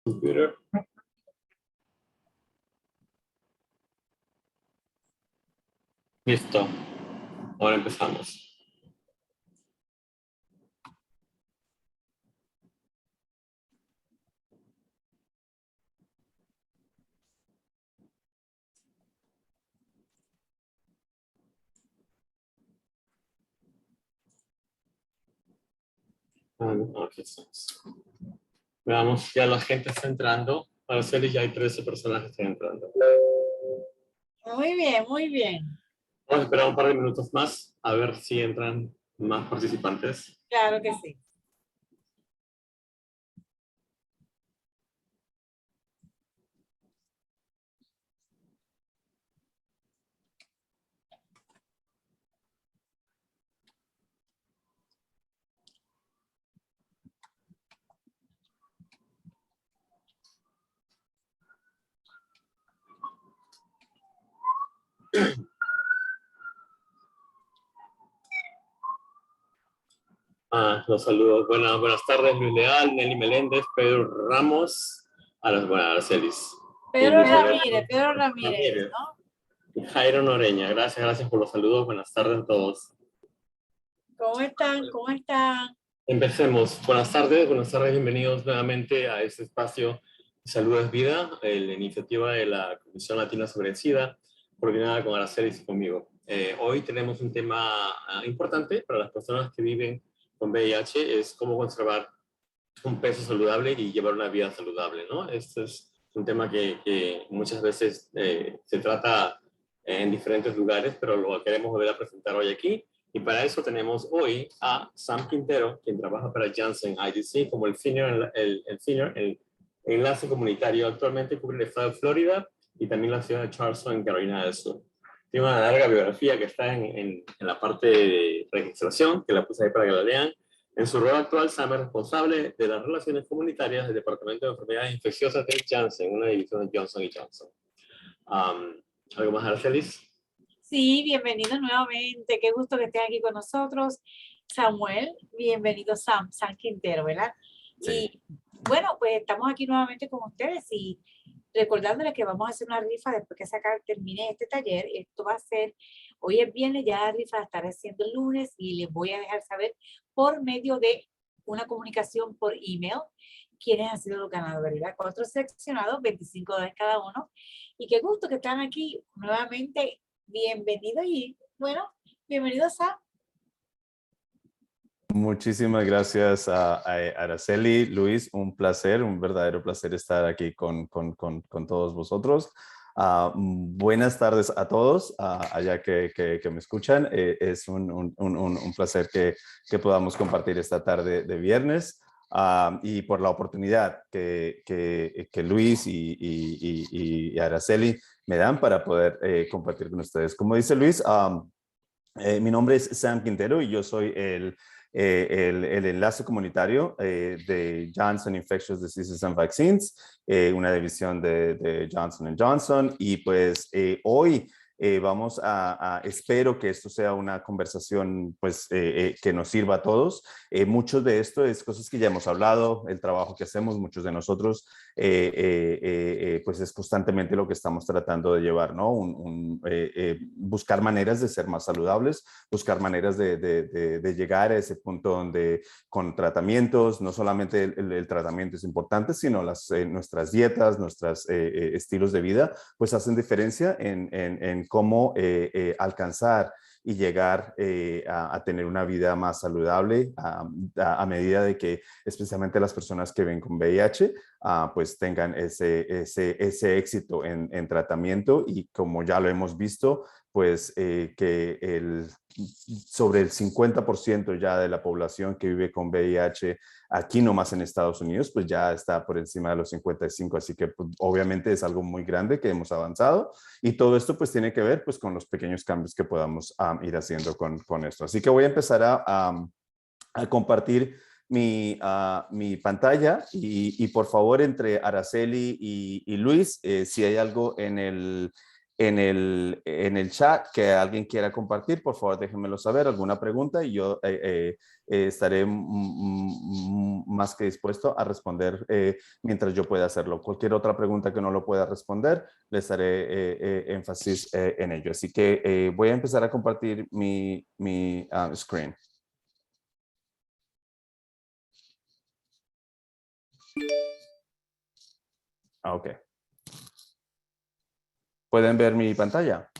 Computer. Listo. Ahora empezamos. Aquí estamos. Veamos, ya la gente está entrando. Para ser ya hay 13 personas que están entrando. Muy bien, muy bien. Vamos a esperar un par de minutos más a ver si entran más participantes. Claro que sí. Los saludos. Buenas tardes, Luis Leal, Nelly Meléndez, Pedro Ramos, a las buenas Aracelis. Pedro Ramírez, ¿no? Y Jairo Noreña. Gracias por los saludos. Buenas tardes a todos. ¿Cómo están? ¿Cómo están? Empecemos. Buenas tardes, bienvenidos nuevamente a este espacio Salud es Vida, la iniciativa de la Comisión Latina sobre el SIDA, coordinada con Aracelis y conmigo. Hoy tenemos un tema importante para las personas que viven con VIH, es cómo conservar un peso saludable y llevar una vida saludable, ¿no? Este es un tema que muchas veces se trata en diferentes lugares, pero lo queremos volver a presentar hoy aquí. Y para eso tenemos hoy a Sam Quintero, quien trabaja para Janssen IDC como el senior enlace comunitario. Actualmente cubre el estado de Florida y también la ciudad de Charleston, en Carolina del Sur. Tiene una larga biografía que está en la parte de registración, que la puse ahí para que la lean. En su rol actual, Sam es responsable de las relaciones comunitarias del Departamento de Enfermedades Infecciosas de Janssen, una división de Johnson & Johnson. ¿Algo más, Arcelis? Sí, bienvenido nuevamente. Qué gusto que estés aquí con nosotros. Samuel, bienvenido Sam Quintero, ¿verdad? Sí. Y bueno, pues estamos aquí nuevamente con ustedes y recordándoles que vamos a hacer una rifa después que termine este taller. Esto va a ser, hoy es viernes, ya la rifa la estaré haciendo el lunes y les voy a dejar saber por medio de una comunicación por email quiénes han sido los ganadores, ¿verdad? 4 seleccionados, $25 cada uno. Y qué gusto que están aquí nuevamente. Bienvenido y bueno, bienvenidos a... Muchísimas gracias a Araceli, Luis, un placer, un verdadero placer estar aquí con todos vosotros. Buenas tardes a todos, allá que me escuchan. Es un placer que podamos compartir esta tarde de viernes y por la oportunidad que Luis y Araceli me dan para poder compartir con ustedes. Como dice Luis, mi nombre es Sam Quintero y yo soy el enlace comunitario de Johnson Infectious Diseases and Vaccines, una división de Johnson & Johnson. Y pues hoy espero que esto sea una conversación pues, que nos sirva a todos. Mucho de esto es cosas que ya hemos hablado, el trabajo que hacemos, muchos de nosotros, pues es constantemente lo que estamos tratando de llevar, ¿no? Buscar maneras de ser más saludables, buscar maneras de llegar a ese punto donde con tratamientos, no solamente el tratamiento es importante, sino nuestras dietas, nuestros estilos de vida, pues hacen diferencia en cómo alcanzar y llegar a tener una vida más saludable a medida de que especialmente las personas que ven con VIH pues tengan ese éxito en tratamiento. Y como ya lo hemos visto, pues que sobre el 50% ya de la población que vive con VIH aquí nomás en Estados Unidos, pues ya está por encima de los 55, así que pues, obviamente es algo muy grande que hemos avanzado, y todo esto pues tiene que ver pues con los pequeños cambios que podamos ir haciendo con esto. Así que voy a empezar a compartir mi pantalla y por favor entre Araceli y Luis, si hay algo en en el chat que alguien quiera compartir, por favor déjenmelo saber, alguna pregunta y yo estaré más que dispuesto a responder mientras yo pueda hacerlo. Cualquier otra pregunta que no lo pueda responder, les haré énfasis en ello. Así que voy a empezar a compartir mi screen. Ok. ¿Pueden ver mi pantalla?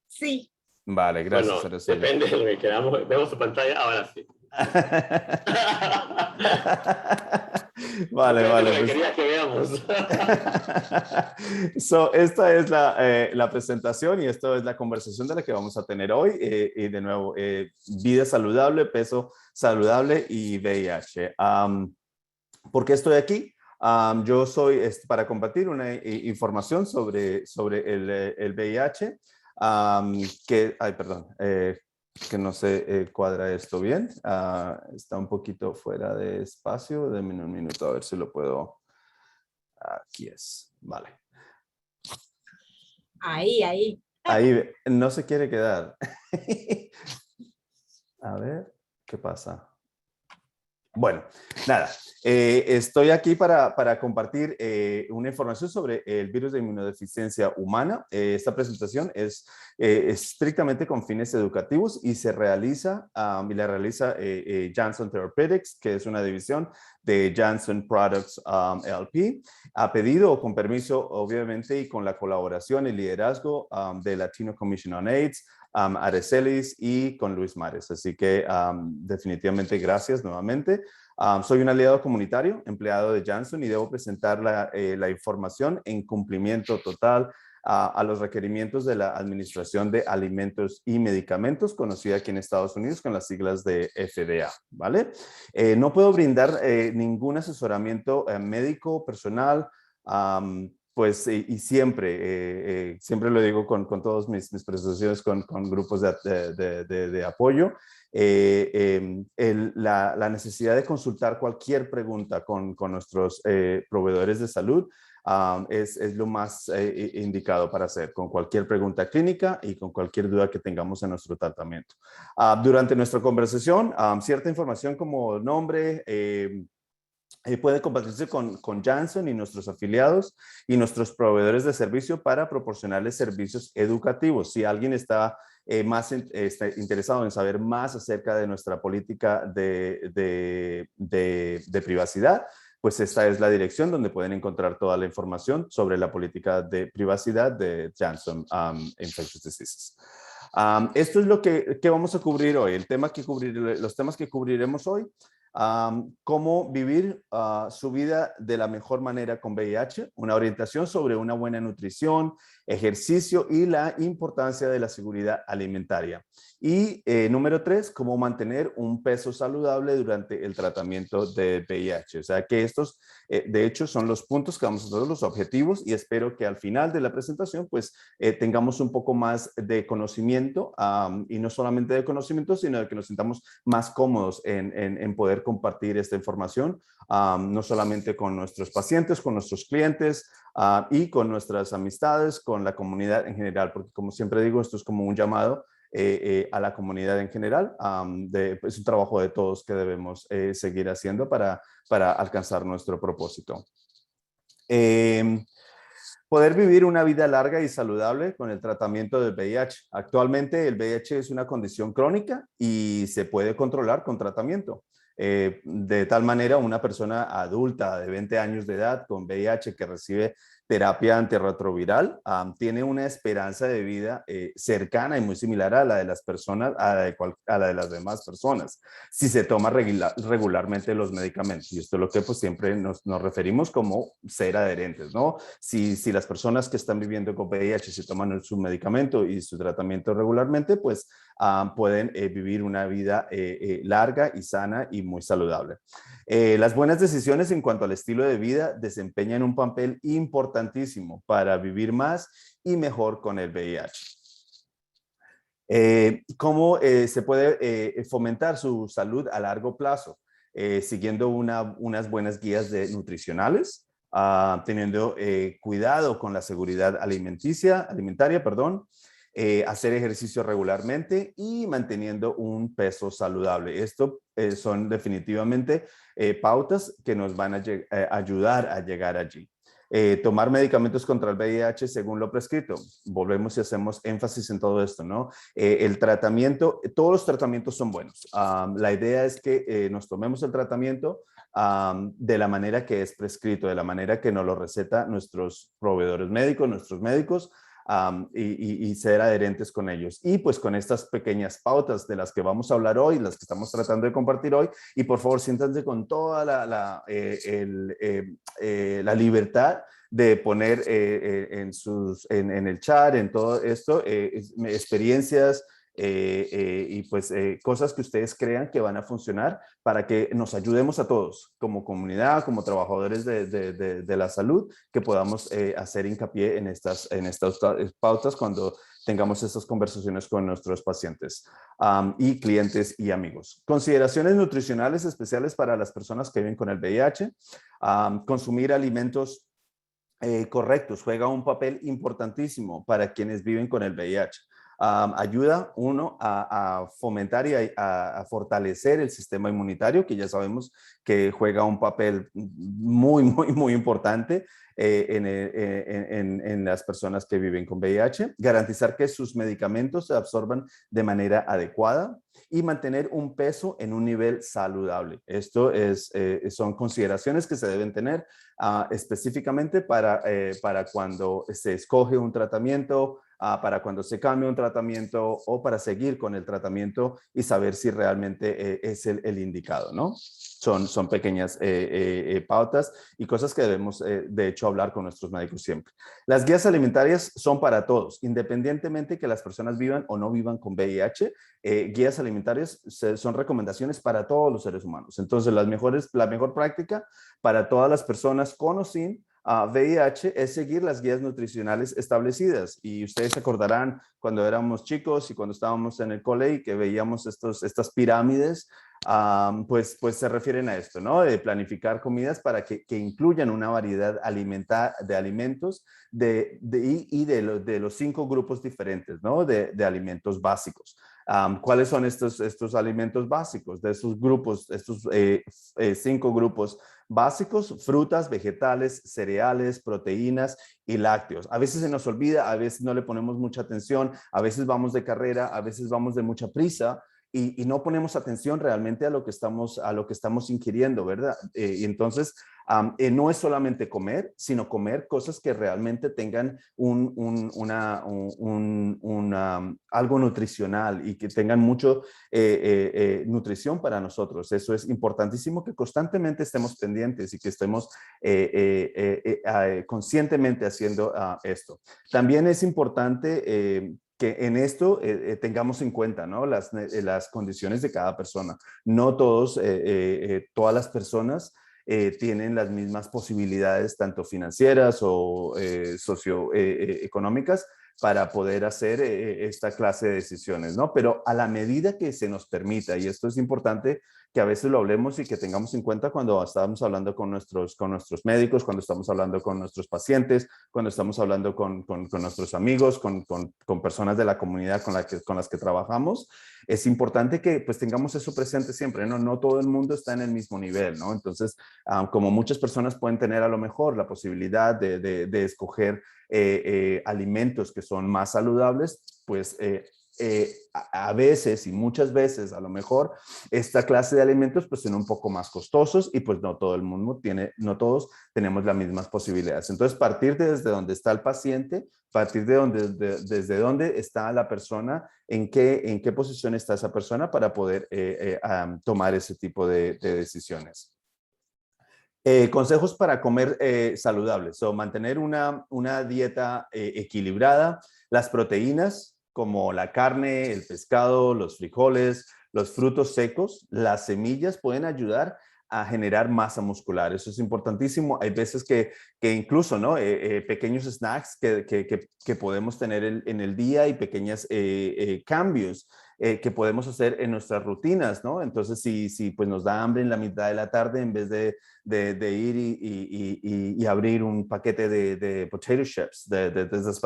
Sí. Vale, gracias, Bueno, Araceli. depende de lo que queramos. Vemos tu pantalla, ahora sí. Vale, Depende vale. de lo que Pues... querías que veamos. Esta es la presentación y esto es la conversación de la que vamos a tener hoy. Y de nuevo, vida saludable, peso saludable y VIH. ¿Por qué estoy aquí? Yo soy para compartir una información sobre el VIH. Que no se cuadra esto bien. Está un poquito fuera de espacio. Denme un minuto a ver si lo puedo. Aquí es. Vale. Ahí. Ahí no se quiere quedar. A ver, ¿qué pasa? Bueno, nada, estoy aquí para compartir una información sobre el virus de inmunodeficiencia humana. Esta presentación es estrictamente con fines educativos y se realiza, y la realiza Janssen Therapeutics, que es una división de Janssen Products LP, a pedido o con permiso, obviamente, y con la colaboración y liderazgo de Latino Commission on AIDS, Arecelis y con Luis Mares. Así que definitivamente gracias nuevamente. Soy un aliado comunitario, empleado de Janssen y debo presentar la información en cumplimiento total a los requerimientos de la Administración de Alimentos y Medicamentos, conocida aquí en Estados Unidos con las siglas de FDA, ¿vale? No puedo brindar ningún asesoramiento médico, personal, pues, y siempre lo digo con todas mis presentaciones con grupos de apoyo, la necesidad de consultar cualquier pregunta con nuestros proveedores de salud es lo más indicado para hacer, con cualquier pregunta clínica y con cualquier duda que tengamos en nuestro tratamiento. Durante nuestra conversación, cierta información como nombre, puede compartirse con Janssen y nuestros afiliados y nuestros proveedores de servicio para proporcionarles servicios educativos. Si alguien está está interesado en saber más acerca de nuestra política de privacidad, pues esta es la dirección donde pueden encontrar toda la información sobre la política de privacidad de Janssen Infectious Diseases. Esto es lo que vamos a cubrir hoy. Los temas que cubriremos hoy. Cómo vivir su vida de la mejor manera con VIH, una orientación sobre una buena nutrición, ejercicio y la importancia de la seguridad alimentaria. Y número 3, cómo mantener un peso saludable durante el tratamiento de VIH. O sea que estos, de hecho, son los puntos que vamos a hacer, los objetivos, y espero que al final de la presentación, pues, tengamos un poco más de conocimiento, y no solamente de conocimiento, sino de que nos sintamos más cómodos en poder compartir esta información, no solamente con nuestros pacientes, con nuestros clientes y con nuestras amistades, con la comunidad en general, porque como siempre digo, esto es como un llamado a la comunidad en general. Es un trabajo de todos que debemos seguir haciendo para alcanzar nuestro propósito. Poder vivir una vida larga y saludable con el tratamiento del VIH. Actualmente el VIH es una condición crónica y se puede controlar con tratamiento. De tal manera, una persona adulta de 20 años de edad con VIH que recibe terapia antirretroviral tiene una esperanza de vida cercana y muy similar a la de las personas, a la de las demás personas, si se toma regularmente los medicamentos. Y esto es lo que pues siempre nos referimos como ser adherentes, ¿no? Si las personas que están viviendo con VIH se toman su medicamento y su tratamiento regularmente, pues pueden vivir una vida larga y sana y muy saludable. Las buenas decisiones en cuanto al estilo de vida desempeñan un papel importantísimo para vivir más y mejor con el VIH. ¿Cómo se puede fomentar su salud a largo plazo? Siguiendo unas buenas guías nutricionales, teniendo cuidado con la seguridad alimentaria, hacer ejercicio regularmente y manteniendo un peso saludable. Esto son definitivamente pautas que nos van a ayudar a llegar allí. Tomar medicamentos contra el VIH según lo prescrito. Volvemos y hacemos énfasis en todo esto, ¿no? El tratamiento, todos los tratamientos son buenos. La idea es que nos tomemos el tratamiento de la manera que es prescrito, de la manera que nos lo receta nuestros proveedores médicos, nuestros médicos, y ser adherentes con ellos. Y pues con estas pequeñas pautas de las que vamos a hablar hoy, las que estamos tratando de compartir hoy, y por favor siéntanse con toda la libertad de poner en el chat, en todo esto, experiencias, y pues cosas que ustedes crean que van a funcionar para que nos ayudemos a todos como comunidad, como trabajadores de la salud, que podamos hacer hincapié en estas pautas cuando tengamos estas conversaciones con nuestros pacientes y clientes y amigos. Consideraciones nutricionales especiales para las personas que viven con el VIH. Consumir alimentos correctos juega un papel importantísimo para quienes viven con el VIH. Ayuda uno a fomentar y a fortalecer el sistema inmunitario, que ya sabemos que juega un papel muy importante en las personas que viven con VIH. Garantizar que sus medicamentos se absorban de manera adecuada y mantener un peso en un nivel saludable. Esto son consideraciones que se deben tener específicamente para cuando se escoge un tratamiento, para cuando se cambia un tratamiento o para seguir con el tratamiento y saber si realmente es el indicado, ¿no? Son pequeñas pautas y cosas que debemos, de hecho, hablar con nuestros médicos siempre. Las guías alimentarias son para todos, independientemente que las personas vivan o no vivan con VIH. Guías alimentarias son recomendaciones para todos los seres humanos. Entonces, la mejor práctica para todas las personas con o sin VIH es seguir las guías nutricionales establecidas. Y ustedes se acordarán cuando éramos chicos y cuando estábamos en el cole y que veíamos estas pirámides, pues se refieren a esto, ¿no? De planificar comidas para que incluyan una variedad de alimentos de los 5 grupos diferentes, ¿no? De alimentos básicos. ¿Cuáles son estos alimentos básicos? De esos grupos, estos 5 grupos básicos: frutas, vegetales, cereales, proteínas y lácteos. A veces se nos olvida, a veces no le ponemos mucha atención, a veces vamos de carrera, a veces vamos de mucha prisa y no ponemos atención realmente a lo que estamos ingiriendo, ¿verdad? Y entonces no es solamente comer, sino comer cosas que realmente tengan algo nutricional y que tengan mucho nutrición para nosotros. Eso es importantísimo, que constantemente estemos pendientes y que estemos conscientemente haciendo esto. También es importante que en esto tengamos en cuenta, ¿no? las condiciones de cada persona. No todas las personas tienen las mismas posibilidades, tanto financieras o socioeconómicas, para poder hacer esta clase de decisiones, ¿no? Pero a la medida que se nos permita, y esto es importante que a veces lo hablemos y que tengamos en cuenta cuando estamos hablando con nuestros médicos, cuando estamos hablando con nuestros pacientes, cuando estamos hablando con nuestros amigos, con personas de la comunidad con las que trabajamos. Es importante que pues tengamos eso presente siempre, ¿no? No todo el mundo está en el mismo nivel, ¿no? Entonces, como muchas personas pueden tener a lo mejor la posibilidad de escoger alimentos que son más saludables, pues a veces y muchas veces a lo mejor esta clase de alimentos pues son un poco más costosos y pues no todo el mundo no todos tenemos las mismas posibilidades. Entonces, partir desde donde está el paciente, partir desde donde está la persona, en qué posición está esa persona para poder tomar ese tipo de decisiones. Consejos para comer saludables. Mantener una dieta equilibrada. Las proteínas, como la carne, el pescado, los frijoles, los frutos secos, las semillas pueden ayudar a generar masa muscular. Eso es importantísimo. Hay veces que incluso, ¿no? Pequeños snacks que podemos tener en el día y pequeños cambios que podemos hacer en nuestras rutinas, ¿no? Entonces, si pues nos da hambre en la mitad de la tarde, en vez de ir y abrir un paquete de potato chips, de esas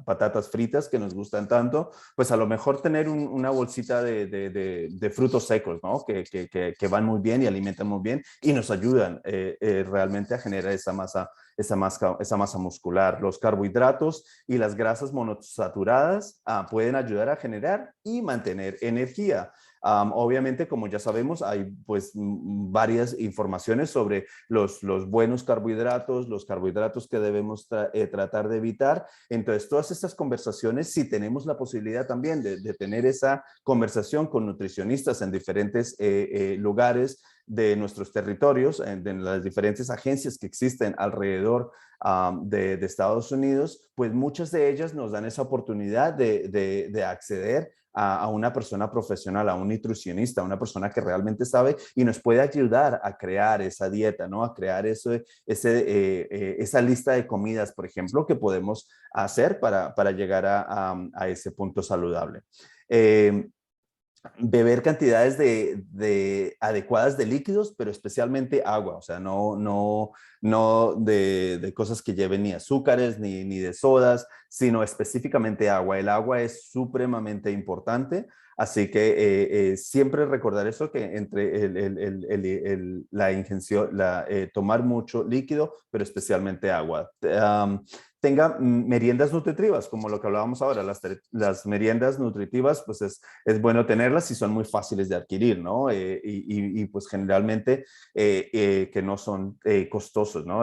patatas fritas que nos gustan tanto, pues a lo mejor tener una bolsita de frutos secos, ¿no? Que van muy bien y alimentan muy bien y nos ayudan realmente a generar esa masa muscular. Los carbohidratos y las grasas monosaturadas pueden ayudar a generar y mantener energía. Obviamente, como ya sabemos, hay pues varias informaciones sobre los buenos carbohidratos, los carbohidratos que debemos tratar de evitar. Entonces, todas estas conversaciones, si tenemos la posibilidad también de tener esa conversación con nutricionistas en diferentes lugares de nuestros territorios, en las diferentes agencias que existen alrededor de Estados Unidos, pues muchas de ellas nos dan esa oportunidad de acceder a una persona profesional, a un nutricionista, a una persona que realmente sabe y nos puede ayudar a crear esa dieta, ¿no? A crear esa lista de comidas, por ejemplo, que podemos hacer para llegar a ese punto saludable. Beber cantidades adecuadas de líquidos, pero especialmente agua, o sea, no de cosas que lleven ni azúcares ni de sodas, sino específicamente agua. El agua es supremamente importante, así que siempre recordar eso, que entre la ingestión, tomar mucho líquido, pero especialmente agua. Tenga meriendas nutritivas, como lo que hablábamos ahora. Las meriendas nutritivas, pues es bueno tenerlas y son muy fáciles de adquirir, ¿no? Y pues generalmente que no son costosos, ¿no?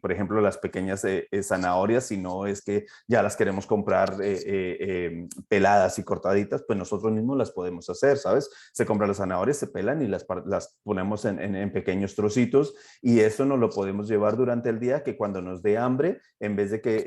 Por ejemplo, las pequeñas zanahorias, si no es que ya las queremos comprar peladas y cortaditas, pues nosotros mismos las podemos hacer, ¿sabes? Se compran las zanahorias, se pelan y las ponemos en pequeños trocitos, y eso nos lo podemos llevar durante el día, que cuando nos dé hambre, en vez de que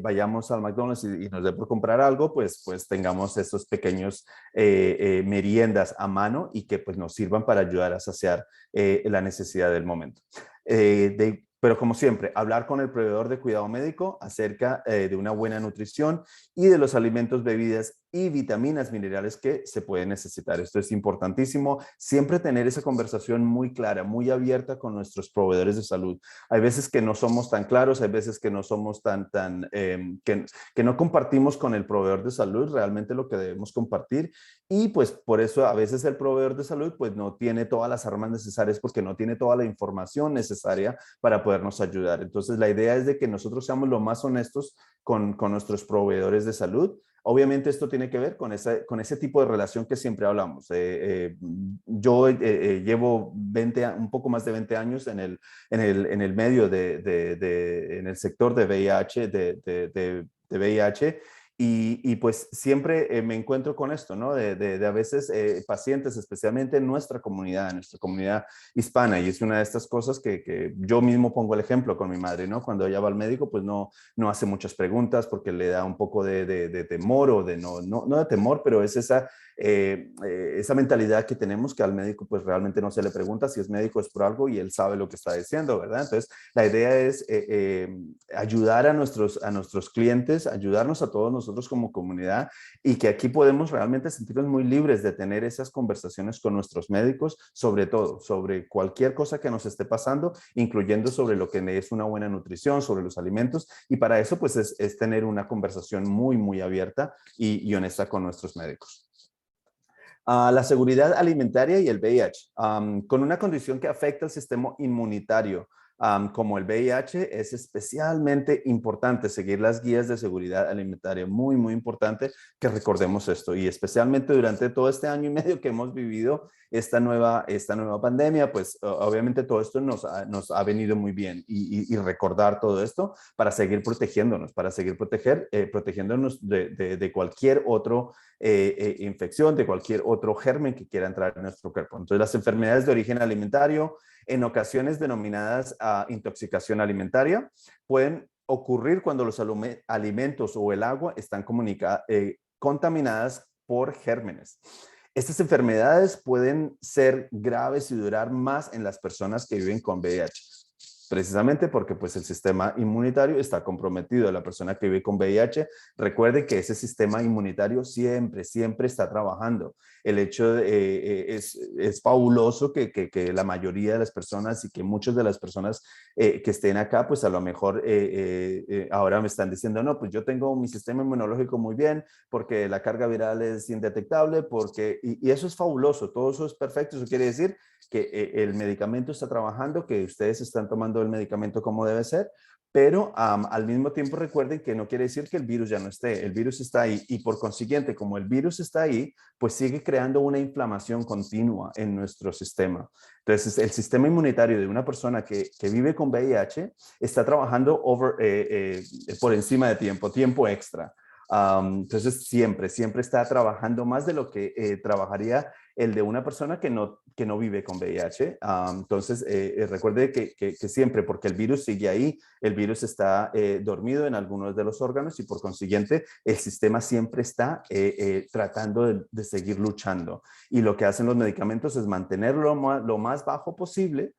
vayamos al McDonald's y nos dé por comprar algo, pues tengamos esos pequeños meriendas a mano y que pues nos sirvan para ayudar a saciar la necesidad del momento. Pero como siempre, hablar con el proveedor de cuidado médico acerca de una buena nutrición y de los alimentos, bebidas y vitaminas, minerales que se pueden necesitar. Esto es importantísimo, siempre tener esa conversación muy clara, muy abierta con nuestros proveedores de salud. Hay veces que no somos tan claros, hay veces que no somos que no compartimos con el proveedor de salud realmente lo que debemos compartir, y pues por eso a veces el proveedor de salud pues no tiene todas las armas necesarias, porque no tiene toda la información necesaria para podernos ayudar. Entonces la idea es de que nosotros seamos lo más honestos con nuestros proveedores de salud. Obviamente esto tiene que ver con ese tipo de relación que siempre hablamos. Yo llevo un poco más de 20 años en el medio en el sector de VIH, de VIH, y pues siempre me encuentro con esto, ¿no? De a veces pacientes, especialmente en nuestra comunidad hispana, y es una de estas cosas que yo mismo pongo el ejemplo con mi madre, ¿no? Cuando ella va al médico, pues no hace muchas preguntas porque le da un poco de temor, o no de temor, pero es esa mentalidad que tenemos, que al médico pues realmente no se le pregunta. Si es médico es por algo y él sabe lo que está diciendo, ¿verdad? Entonces la idea es ayudar a nuestros clientes, ayudarnos a todos nosotros como comunidad, y que aquí podemos realmente sentirnos muy libres de tener esas conversaciones con nuestros médicos, sobre todo, sobre cualquier cosa que nos esté pasando, incluyendo sobre lo que es una buena nutrición, sobre los alimentos, y para eso pues es tener una conversación muy, muy abierta y honesta con nuestros médicos. La seguridad alimentaria y el VIH. Con una condición que afecta el sistema inmunitario, como el VIH, es especialmente importante seguir las guías de seguridad alimentaria. Muy, muy importante que recordemos esto, y especialmente durante todo este año y medio que hemos vivido esta nueva pandemia, pues obviamente todo esto nos ha venido muy bien, y recordar todo esto para seguir protegiéndonos, protegiéndonos de cualquier otro infección, de cualquier otro germen que quiera entrar en nuestro cuerpo. Entonces, las enfermedades de origen alimentario, en ocasiones denominadas intoxicación alimentaria, pueden ocurrir cuando los alimentos o el agua están contaminadas por gérmenes. Estas enfermedades pueden ser graves y durar más en las personas que viven con VIH. precisamente porque pues el sistema inmunitario está comprometido. La persona que vive con VIH, recuerde que ese sistema inmunitario siempre está trabajando. El hecho es fabuloso que la mayoría de las personas y que muchas de las personas que estén acá, pues a lo mejor ahora me están diciendo, no, pues yo tengo mi sistema inmunológico muy bien porque la carga viral es indetectable, y eso es fabuloso, todo eso es perfecto. Eso quiere decir que el medicamento está trabajando, que ustedes están tomando el medicamento como debe ser, pero al mismo tiempo recuerden que no quiere decir que el virus ya no esté. El virus está ahí y por consiguiente, como el virus está ahí, pues sigue creando una inflamación continua en nuestro sistema. Entonces, el sistema inmunitario de una persona que vive con VIH está trabajando por encima de tiempo extra. Entonces, siempre está trabajando más de lo que trabajaría el de una persona que no vive con VIH. Entonces, recuerde que siempre, porque el virus sigue ahí, el virus está dormido en algunos de los órganos y por consiguiente el sistema siempre está tratando de seguir luchando. Y lo que hacen los medicamentos es mantenerlo lo más bajo posible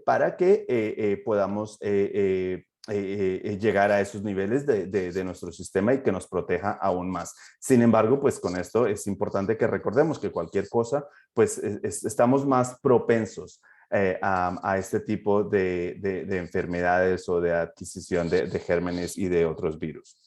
para que podamos llegar a esos niveles de nuestro sistema y que nos proteja aún más. Sin embargo, pues con esto es importante que recordemos que cualquier cosa, pues estamos más propensos a este tipo de enfermedades o de adquisición de gérmenes y de otros virus.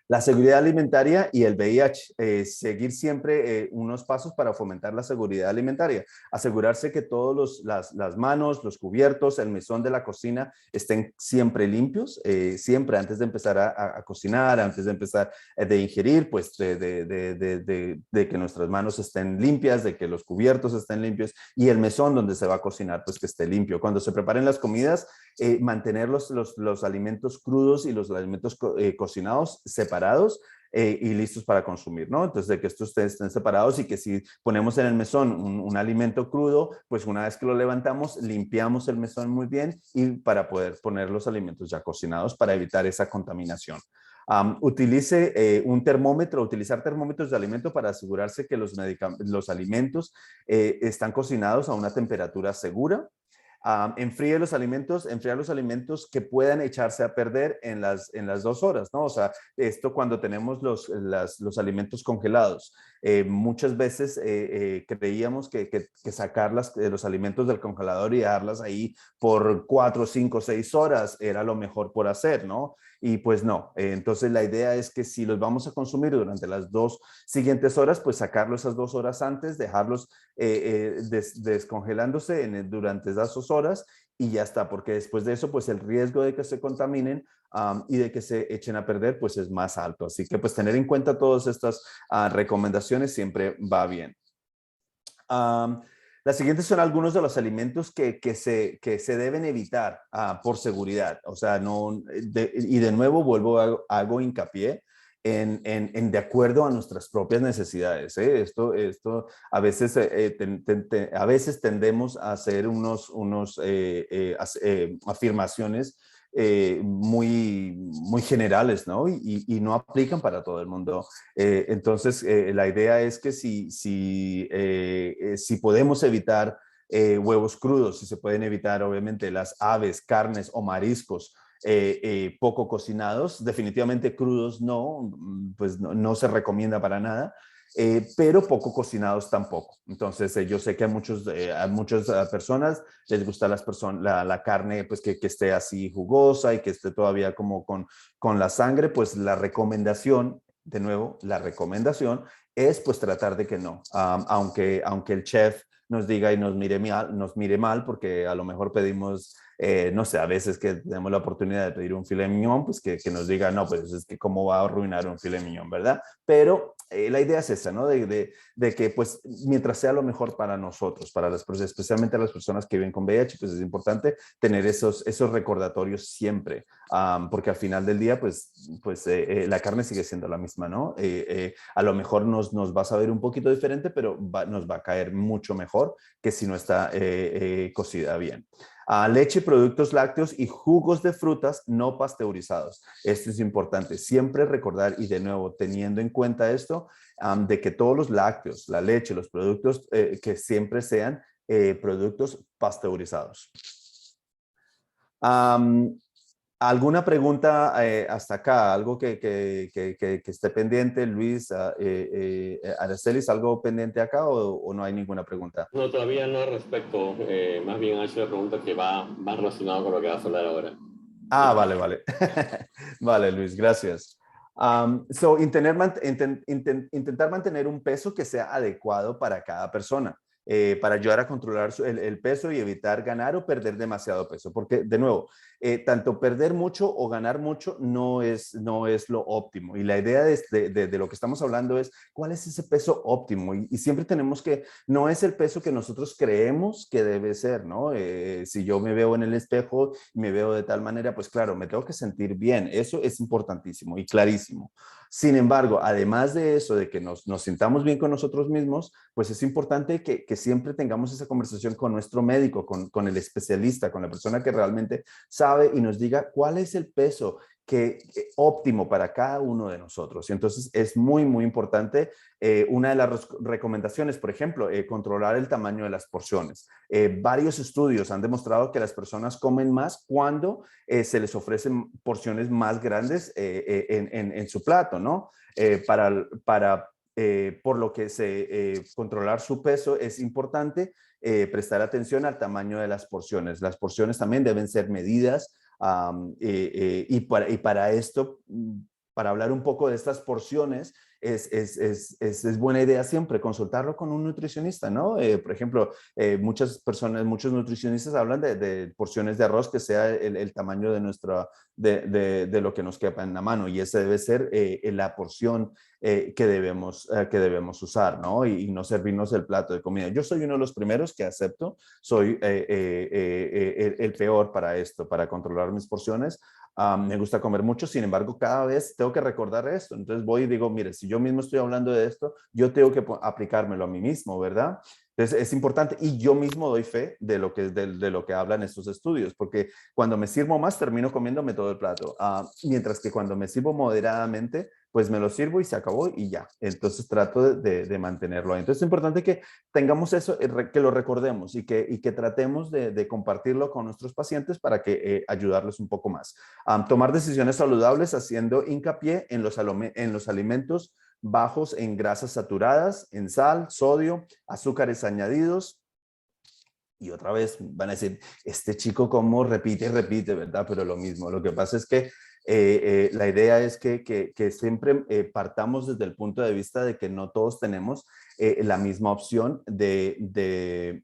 La seguridad alimentaria y el VIH. Seguir siempre unos pasos para fomentar la seguridad alimentaria. Asegurarse que todas las manos, los cubiertos, el mesón de la cocina estén siempre limpios. Siempre antes de empezar a cocinar, antes de empezar de ingerir, pues de que nuestras manos estén limpias, de que los cubiertos estén limpios y el mesón donde se va a cocinar, pues que esté limpio. Cuando se preparen las comidas, mantener los alimentos crudos y los alimentos cocinados separados y listos para consumir, ¿no? Entonces, de que estos estén separados y que si ponemos en el mesón un alimento crudo, pues una vez que lo levantamos, limpiamos el mesón muy bien y para poder poner los alimentos ya cocinados para evitar esa contaminación. Utilice utilizar termómetros de alimento para asegurarse que los alimentos están cocinados a una temperatura segura. Enfriar los alimentos que puedan echarse a perder en las 2 horas, ¿no? O sea, esto cuando tenemos los alimentos congelados. Muchas veces creíamos que sacar los alimentos del congelador y dejarlas ahí por 4, 5, 6 horas era lo mejor por hacer, ¿no? Y pues no. Entonces la idea es que si los vamos a consumir durante las 2 siguientes horas, pues sacarlos esas 2 horas antes, dejarlos descongelándose durante esas 2 horas y ya está, porque después de eso, pues el riesgo de que se contaminen y de que se echen a perder, pues es más alto. Así que pues tener en cuenta todas estas recomendaciones siempre va bien. Las siguientes son algunos de los alimentos que se deben evitar por seguridad. O sea, y de nuevo hago hincapié en de acuerdo a nuestras propias necesidades. Esto a veces, a veces tendemos a hacer afirmaciones muy generales, ¿no? Y no aplican para todo el mundo. Entonces, la idea es que si podemos evitar huevos crudos, si se pueden evitar, obviamente, las aves, carnes o mariscos poco cocinados, definitivamente crudos no, pues no se recomienda para nada. Pero poco cocinados tampoco. Entonces, yo sé que a muchas personas les gusta la carne pues que esté así jugosa y que esté todavía como con la sangre, pues la recomendación es pues tratar de que no, aunque el chef nos diga y nos mire mal porque a lo mejor pedimos, no sé, a veces que tenemos la oportunidad de pedir un filet mignon, pues que nos diga, no, pues es que cómo va a arruinar un filet mignon, ¿verdad? Pero la idea es esa, ¿no? De que pues mientras sea lo mejor para nosotros, especialmente las personas que viven con VIH, pues es importante tener esos recordatorios siempre, porque al final del día, pues la carne sigue siendo la misma, ¿no? A lo mejor nos va a saber un poquito diferente, pero nos va a caer mucho mejor que si no está cocida bien. Leche, productos lácteos y jugos de frutas no pasteurizados. Esto es importante. Siempre recordar y de nuevo teniendo en cuenta esto, de que todos los lácteos, la leche, los productos que siempre sean productos pasteurizados. ¿Alguna pregunta hasta acá? ¿Algo que esté pendiente, Luis, Aracelis, algo pendiente acá o no hay ninguna pregunta? No, todavía no al respecto. Más bien ha hecho una pregunta que va relacionada con lo que vas a hablar ahora. Ah, vale, vale. Vale, Luis, gracias. Intentar mantener un peso que sea adecuado para cada persona, para ayudar a controlar el peso y evitar ganar o perder demasiado peso. Porque, de nuevo, tanto perder mucho o ganar mucho no es lo óptimo. Y la idea de lo que estamos hablando es cuál es ese peso óptimo. Y siempre tenemos que, no es el peso que nosotros creemos que debe ser, ¿no? Si yo me veo en el espejo y me veo de tal manera, pues claro, me tengo que sentir bien. Eso es importantísimo y clarísimo. Sin embargo, además de eso, de que nos sintamos bien con nosotros mismos, pues es importante que siempre tengamos esa conversación con nuestro médico, con el especialista, con la persona que realmente sabe y nos diga cuál es el peso óptimo para cada uno de nosotros. Y entonces es muy, muy importante. Una de las recomendaciones, por ejemplo, controlar el tamaño de las porciones. Varios estudios han demostrado que las personas comen más cuando se les ofrecen porciones más grandes en su plato, ¿no? Por lo que controlar su peso es importante prestar atención al tamaño de las porciones. Las porciones también deben ser medidas y para esto, para hablar un poco de estas porciones, es buena idea siempre consultarlo con un nutricionista, ¿no? Por ejemplo, muchas personas, muchos nutricionistas hablan de porciones de arroz que sea el tamaño de lo que nos quepa en la mano y esa debe ser la porción que debemos usar, ¿no? Y no servirnos el plato de comida. Yo soy uno de los primeros que acepto, soy el peor para esto, para controlar mis porciones. Me gusta comer mucho, sin embargo, cada vez tengo que recordar esto. Entonces voy y digo, mire, si yo mismo estoy hablando de esto, yo tengo que aplicármelo a mí mismo, ¿verdad? Entonces es importante y yo mismo doy fe de lo que hablan estos estudios, porque cuando me sirvo más, termino comiéndome todo el plato. Mientras que cuando me sirvo moderadamente, pues me lo sirvo y se acabó y ya. Entonces trato de mantenerlo ahí. Entonces es importante que tengamos eso, que lo recordemos y que tratemos de compartirlo con nuestros pacientes para que ayudarles un poco más. Tomar decisiones saludables haciendo hincapié en los alimentos bajos en grasas saturadas, en sal, sodio, azúcares añadidos. Y otra vez van a decir, este chico como repite y repite, ¿verdad? Pero lo mismo. Lo que pasa es que la idea es que siempre partamos desde el punto de vista de que no todos tenemos la misma opción de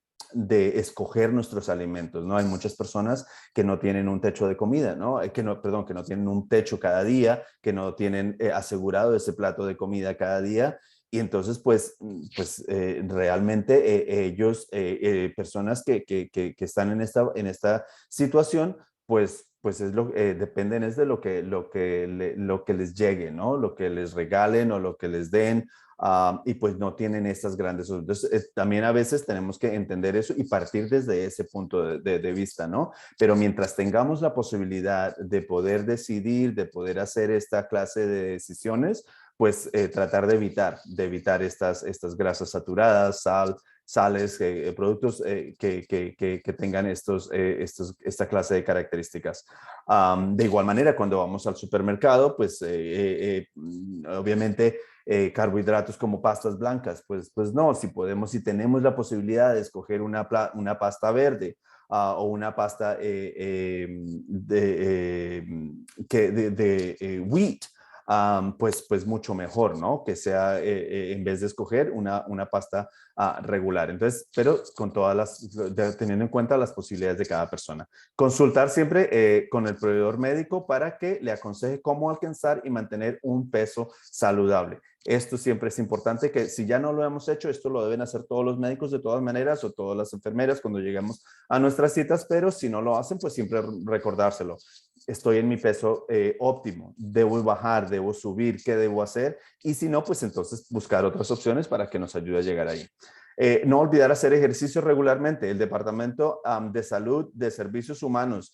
escoger nuestros alimentos, ¿no? Hay muchas personas que no tienen un techo de comida, ¿no? Que no tienen un techo cada día, que no tienen asegurado ese plato de comida cada día. Y entonces, pues realmente ellos, personas que están en esta situación, pues dependen es de lo que les llegue, ¿no? Lo que les regalen o lo que les den. Y pues no tienen estas grandes. Entonces, también a veces tenemos que entender eso y partir desde ese punto de vista, ¿no? Pero mientras tengamos la posibilidad de poder decidir, de poder hacer esta clase de decisiones, pues tratar de evitar estas grasas saturadas, sales, productos que tengan esta clase de características. De igual manera, cuando vamos al supermercado, pues obviamente carbohidratos como pastas blancas, pues no, si tenemos la posibilidad de escoger una pasta verde o una pasta de wheat, pues mucho mejor, ¿no? Que sea en vez de escoger una pasta regular. Entonces, pero teniendo en cuenta las posibilidades de cada persona. Consultar siempre con el proveedor médico para que le aconseje cómo alcanzar y mantener un peso saludable. Esto siempre es importante, que si ya no lo hemos hecho, esto lo deben hacer todos los médicos de todas maneras o todas las enfermeras cuando lleguemos a nuestras citas, pero si no lo hacen, pues siempre recordárselo. Estoy en mi peso óptimo, debo bajar, debo subir, ¿qué debo hacer? Y si no, pues entonces buscar otras opciones para que nos ayude a llegar ahí. No olvidar hacer ejercicio regularmente. El Departamento de Salud de Servicios Humanos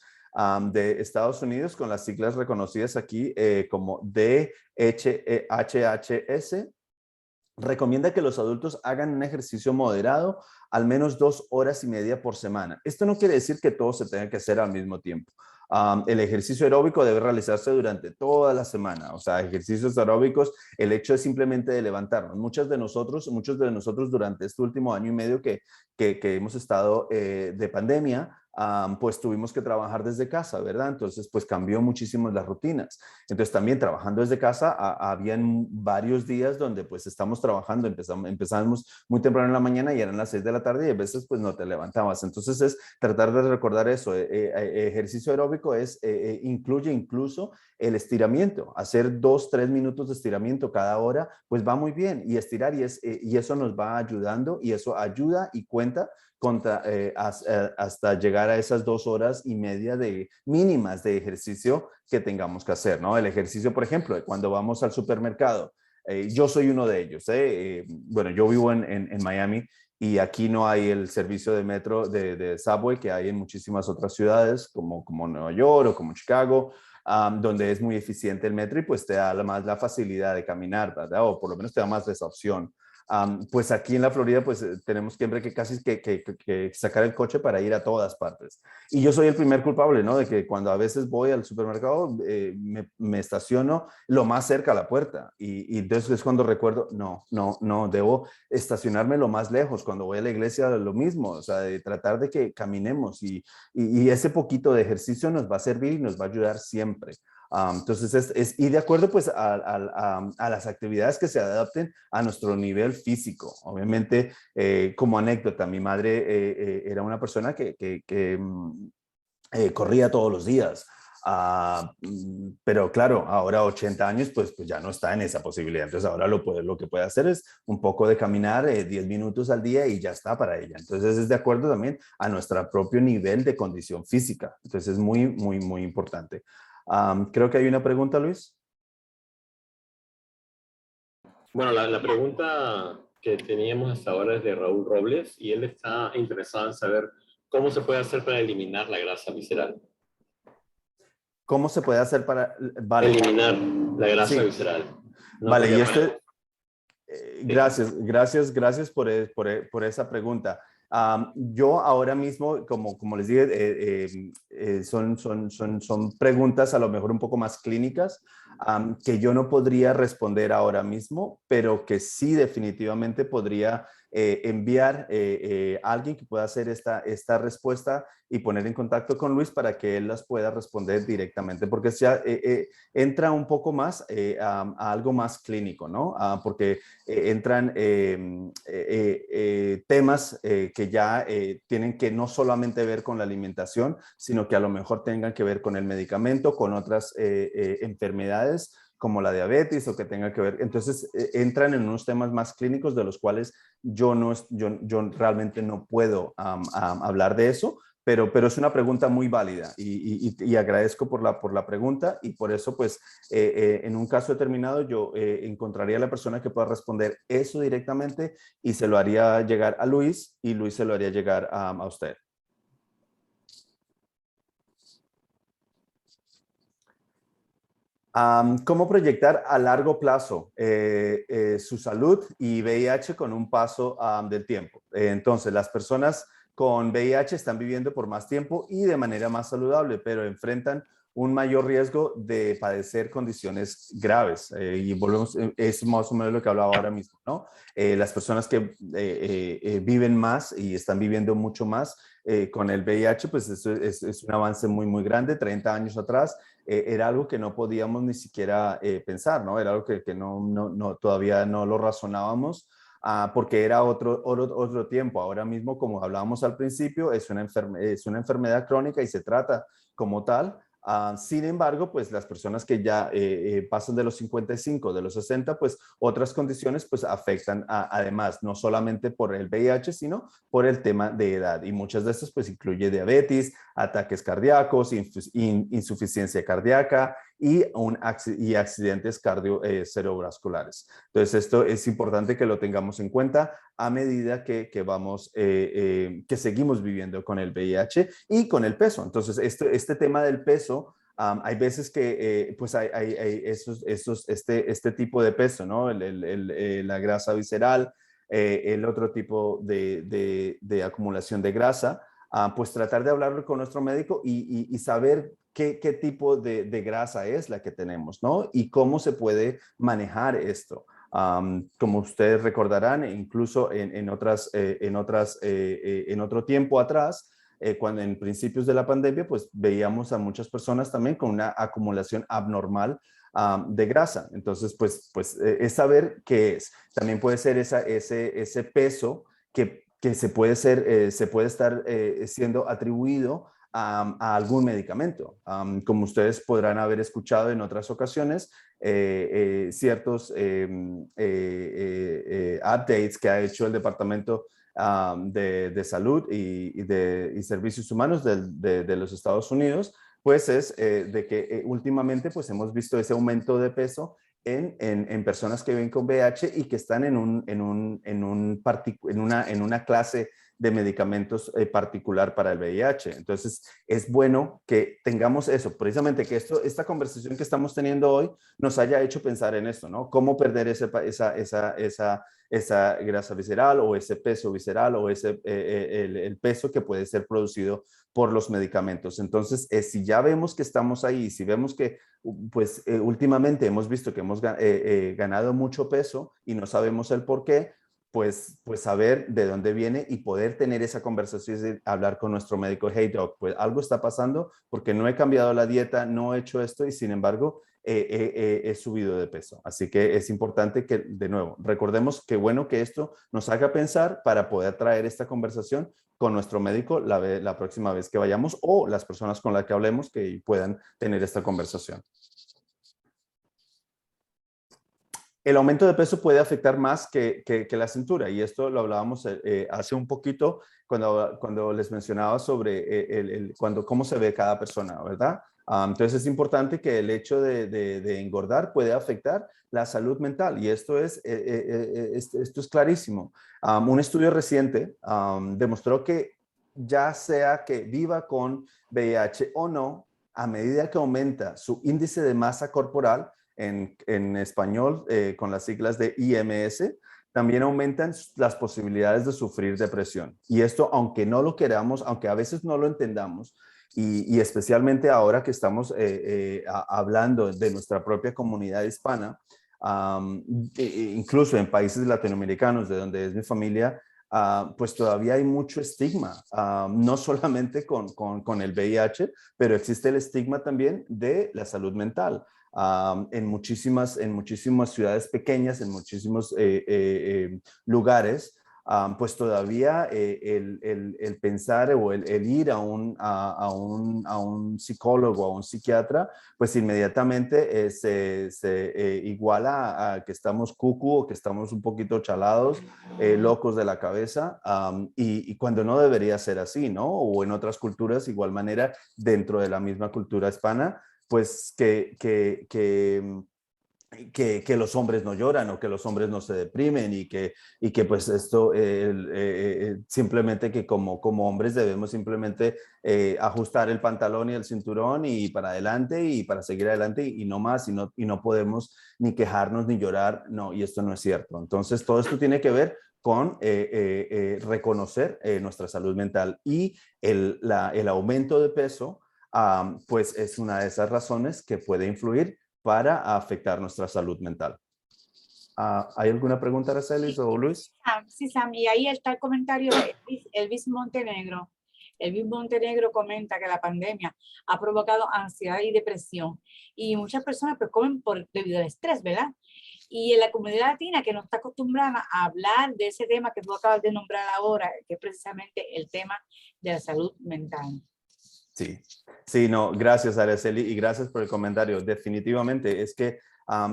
de Estados Unidos, con las siglas reconocidas aquí como DHHS, recomienda que los adultos hagan un ejercicio moderado al menos 2 horas y media por semana. Esto no quiere decir que todo se tenga que hacer al mismo tiempo. El ejercicio aeróbico debe realizarse durante toda la semana. O sea, ejercicios aeróbicos, el hecho es simplemente de levantarnos. Muchos de nosotros durante este último año y medio que hemos estado de pandemia, pues tuvimos que trabajar desde casa, ¿verdad? Entonces, pues cambió muchísimo las rutinas. Entonces, también trabajando desde casa, habían varios días donde pues estamos trabajando, empezamos muy temprano en la mañana y eran las 6 de la tarde y a veces pues no te levantabas. Entonces, es tratar de recordar eso. Ejercicio aeróbico incluye incluso el estiramiento. Hacer 2, 3 minutos de estiramiento cada hora, pues va muy bien. Y estirar y eso nos va ayudando y eso ayuda y cuenta hasta llegar a esas 2 horas y media mínimas de ejercicio que tengamos que hacer, ¿no? El ejercicio, por ejemplo, cuando vamos al supermercado, yo soy uno de ellos. Bueno, yo vivo en Miami y aquí no hay el servicio de metro de subway que hay en muchísimas otras ciudades como Nueva York o como Chicago, donde es muy eficiente el metro y pues te da más la facilidad de caminar, ¿verdad? O por lo menos te da más esa opción. Pues aquí en la Florida, pues tenemos siempre que casi que sacar el coche para ir a todas partes. Y yo soy el primer culpable, ¿no? De que cuando a veces voy al supermercado, me estaciono lo más cerca a la puerta. Y entonces es cuando recuerdo, no, debo estacionarme lo más lejos. Cuando voy a la iglesia, lo mismo, o sea, de tratar de que caminemos y ese poquito de ejercicio nos va a servir y nos va a ayudar siempre. Entonces, y de acuerdo pues a las actividades que se adapten a nuestro nivel físico. Obviamente, como anécdota, mi madre era una persona que corría todos los días. Pero claro, ahora 80 años, pues ya no está en esa posibilidad. Entonces ahora lo que puede hacer es un poco de caminar 10 minutos al día y ya está para ella. Entonces es de acuerdo también a nuestro propio nivel de condición física. Entonces es muy, muy, muy importante. Creo que hay una pregunta, Luis. Bueno, la pregunta que teníamos hasta ahora es de Raúl Robles y él está interesado en saber cómo se puede hacer para eliminar la grasa visceral. ¿Cómo se puede hacer para eliminar la grasa sí. visceral? No, Vale, y gracias por esa pregunta. Yo ahora mismo, como les dije, son preguntas a lo mejor un poco más clínicas que yo no podría responder ahora mismo, pero que sí definitivamente podría enviar a alguien que pueda hacer esta respuesta y poner en contacto con Luis para que él las pueda responder directamente, porque ya entra un poco más a algo más clínico, ¿no? Porque entran temas que ya tienen que no solamente ver con la alimentación, sino que a lo mejor tengan que ver con el medicamento, con otras enfermedades como la diabetes o que tenga que ver. Entonces entran en unos temas más clínicos de los cuales yo realmente no puedo hablar de eso. Pero es una pregunta muy válida y agradezco por la pregunta y por eso pues en un caso determinado yo encontraría a la persona que pueda responder eso directamente y se lo haría llegar a Luis y Luis se lo haría llegar a usted. ¿Cómo proyectar a largo plazo su salud y VIH con un paso del tiempo? Entonces, las personas con VIH están viviendo por más tiempo y de manera más saludable, pero enfrentan un mayor riesgo de padecer condiciones graves. Y volvemos, es más o menos lo que hablaba ahora mismo, ¿no? Las personas que viven más y están viviendo mucho más con el VIH, pues eso es un avance muy, muy grande. 30 años atrás era algo que no podíamos ni siquiera pensar, ¿no? Era algo que todavía no lo razonábamos. Porque era otro tiempo. Ahora mismo, como hablábamos al principio, es una enfermedad crónica y se trata como tal. Sin embargo, pues las personas que ya pasan de los 55, de los 60, pues otras condiciones pues afectan además, no solamente por el VIH, sino por el tema de edad. Y muchas de estas pues incluye diabetes, ataques cardíacos, insuficiencia cardíaca y accidentes cerebrovasculares. Entonces, esto es importante que lo tengamos en cuenta a medida que seguimos viviendo con el VIH y con el peso. Entonces, este tema del peso Hay veces que pues hay este tipo de peso, ¿no? La grasa visceral, el otro tipo de acumulación de grasa, pues tratar de hablarlo con nuestro médico y saber qué tipo de grasa es la que tenemos, ¿no? Y cómo se puede manejar esto. Como ustedes recordarán, incluso en otro tiempo atrás, cuando en principios de la pandemia, pues veíamos a muchas personas también con una acumulación abnormal de grasa. Entonces, pues es saber qué es. También puede ser ese peso que se puede estar siendo atribuido a algún medicamento. Como ustedes podrán haber escuchado en otras ocasiones, ciertos updates que ha hecho el Departamento de Salud y Servicios Humanos de los Estados Unidos, pues es de que últimamente pues hemos visto ese aumento de peso en personas que viven con VIH y que están en una clase de medicamentos particular para el VIH. Entonces, es bueno que tengamos eso, precisamente que esta conversación que estamos teniendo hoy nos haya hecho pensar en esto, ¿no? Cómo perder esa grasa visceral o ese peso visceral o el peso que puede ser producido por los medicamentos. Entonces, si ya vemos que estamos ahí, si vemos que pues últimamente hemos visto que hemos ganado mucho peso y no sabemos el por qué, pues saber de dónde viene y poder tener esa conversación y hablar con nuestro médico. Hey, doc, pues algo está pasando porque no he cambiado la dieta, no he hecho esto y sin embargo he subido de peso. Así que es importante que, de nuevo, recordemos que bueno que esto nos haga pensar para poder traer esta conversación con nuestro médico la próxima vez que vayamos o las personas con las que hablemos que puedan tener esta conversación. El aumento de peso puede afectar más que la cintura y esto lo hablábamos hace un poquito cuando les mencionaba sobre cómo se ve cada persona, ¿verdad? Entonces es importante que el hecho de engordar puede afectar la salud mental y esto es clarísimo. Un estudio reciente demostró que ya sea que viva con VIH o no, a medida que aumenta su índice de masa corporal, en español, con las siglas de IMS, también aumentan las posibilidades de sufrir depresión. Y esto, aunque no lo queramos, aunque a veces no lo entendamos, y especialmente ahora que estamos hablando de nuestra propia comunidad hispana, incluso en países latinoamericanos, de donde es mi familia, pues todavía hay mucho estigma, no solamente con el VIH, pero existe el estigma también de la salud mental. En muchísimas ciudades pequeñas, en muchísimos lugares, pues todavía el pensar o el ir a un psicólogo, a un psiquiatra, pues inmediatamente se iguala a que estamos cucu o que estamos un poquito chalados, locos de la cabeza, y cuando no debería ser así, ¿no? O en otras culturas, igual manera, dentro de la misma cultura hispana, pues que los hombres no lloran o que los hombres no se deprimen y que pues esto simplemente que como hombres debemos simplemente ajustar el pantalón y el cinturón y para adelante y para seguir adelante y no más y no podemos ni quejarnos ni llorar, no, y esto no es cierto. Entonces todo esto tiene que ver con reconocer nuestra salud mental y el aumento de peso, pues es una de esas razones que puede influir para afectar nuestra salud mental. ¿Hay alguna pregunta, Aracelis o Luis? Sí, Sam, y ahí está el comentario de Elvis Montenegro. Elvis Montenegro comenta que la pandemia ha provocado ansiedad y depresión y muchas personas pues comen debido al estrés, ¿verdad? Y en la comunidad latina que no está acostumbrada a hablar de ese tema que tú acabas de nombrar ahora, que es precisamente el tema de la salud mental. Sí, no, gracias Araceli y gracias por el comentario. Definitivamente, es que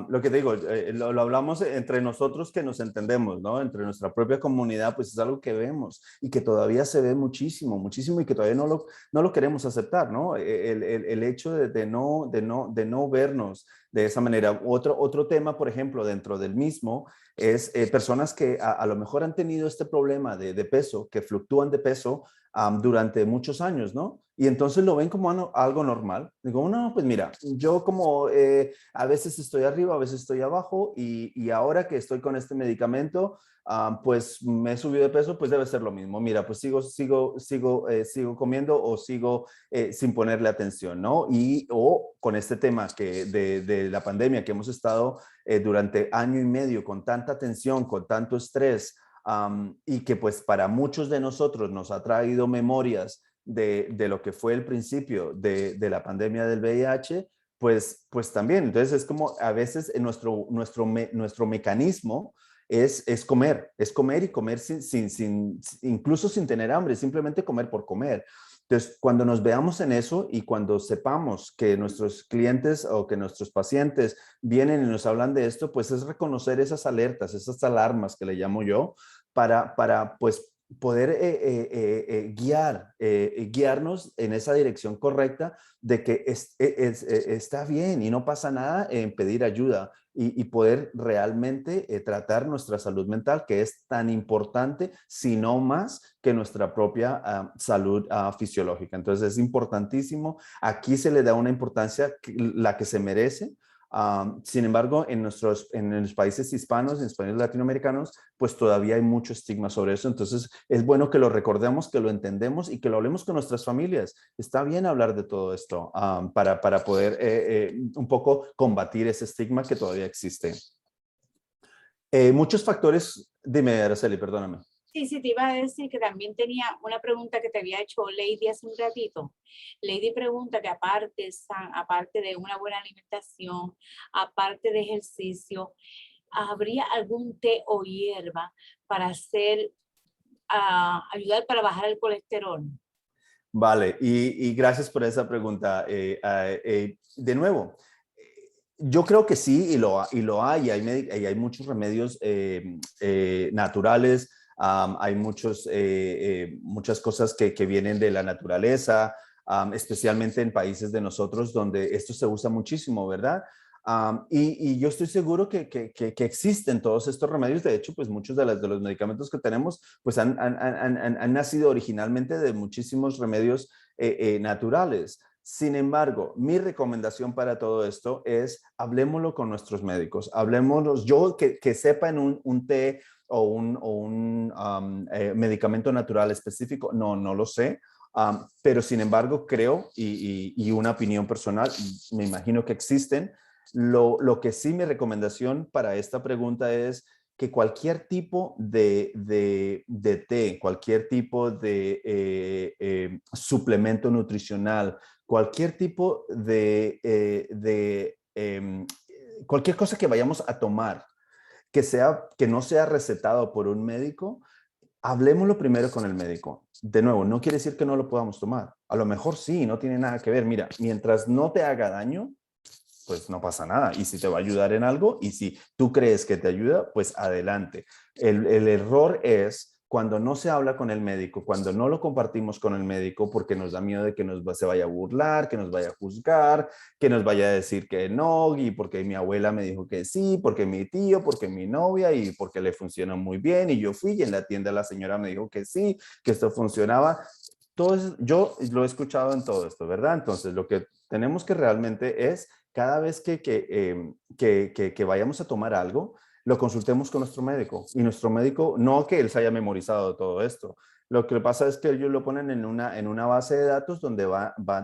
lo que te digo, lo hablamos entre nosotros que nos entendemos, ¿no? Entre nuestra propia comunidad, pues es algo que vemos y que todavía se ve muchísimo, muchísimo y que todavía no lo queremos aceptar, ¿no? El hecho de no vernos de esa manera. Otro tema, por ejemplo, dentro del mismo es personas que a lo mejor han tenido este problema de peso, que fluctúan de peso durante muchos años, ¿no? y entonces lo ven como algo normal. Digo, no, pues mira, yo como a veces estoy arriba, a veces estoy abajo y ahora que estoy con este medicamento, pues me he subido de peso, pues debe ser lo mismo. Mira, pues sigo comiendo o sigo sin ponerle atención, ¿no? O con este tema de la pandemia que hemos estado durante año y medio con tanta tensión, con tanto estrés, y que pues para muchos de nosotros nos ha traído memorias de lo que fue el principio de la pandemia del VIH, pues también. Entonces es como a veces nuestro mecanismo es comer y comer incluso sin tener hambre, simplemente comer por comer. Entonces, cuando nos veamos en eso y cuando sepamos que nuestros clientes o que nuestros pacientes vienen y nos hablan de esto, pues es reconocer esas alertas, esas alarmas que le llamo yo, para pues poder guiarnos en esa dirección correcta de que está bien y no pasa nada en pedir ayuda y poder realmente tratar nuestra salud mental, que es tan importante, si no más, que nuestra propia salud fisiológica. Entonces es importantísimo. Aquí se le da una importancia la que se merece. Sin embargo, en los países hispanos, en españoles latinoamericanos, pues todavía hay mucho estigma sobre eso. Entonces, es bueno que lo recordemos, que lo entendemos y que lo hablemos con nuestras familias. Está bien hablar de todo esto para poder un poco combatir ese estigma que todavía existe. Muchos factores, dime, Araceli, perdóname. Sí, sí, te iba a decir que también tenía una pregunta que te había hecho Lady hace un ratito. Lady pregunta que aparte de una buena alimentación, aparte de ejercicio, ¿habría algún té o hierba para ayudar para bajar el colesterol? Vale, y gracias por esa pregunta. De nuevo, yo creo que sí, y lo hay, hay muchos remedios naturales, hay muchas cosas que vienen de la naturaleza, especialmente en países de nosotros donde esto se usa muchísimo, ¿verdad? Y yo estoy seguro que existen todos estos remedios. De hecho, pues muchos de los medicamentos que tenemos pues han nacido originalmente de muchísimos remedios naturales. Sin embargo, mi recomendación para todo esto es hablemoslo con nuestros médicos, hablemoslo, yo que sepa en un té o un medicamento natural específico, no lo sé, pero sin embargo creo y una opinión personal, me imagino que existen. Lo que sí mi recomendación para esta pregunta es que cualquier tipo de té, cualquier tipo de suplemento nutricional, cualquier tipo cualquier cosa que vayamos a tomar, que no sea recetado por un médico, hablemoslo primero con el médico. De nuevo, no quiere decir que no lo podamos tomar. A lo mejor sí, no tiene nada que ver. Mira, mientras no te haga daño, pues no pasa nada. Y si te va a ayudar en algo y si tú crees que te ayuda, pues adelante. El error es cuando no se habla con el médico, cuando no lo compartimos con el médico porque nos da miedo de que se vaya a burlar, que nos vaya a juzgar, que nos vaya a decir que no, y porque mi abuela me dijo que sí, porque mi tío, porque mi novia y porque le funciona muy bien y yo fui y en la tienda la señora me dijo que sí, que esto funcionaba. Todo eso, yo lo he escuchado en todo esto, ¿verdad? Entonces, lo que tenemos que realmente es cada vez que vayamos a tomar algo, lo consultemos con nuestro médico. Y nuestro médico, no que él se haya memorizado todo esto, lo que pasa es que ellos lo ponen en una base de datos donde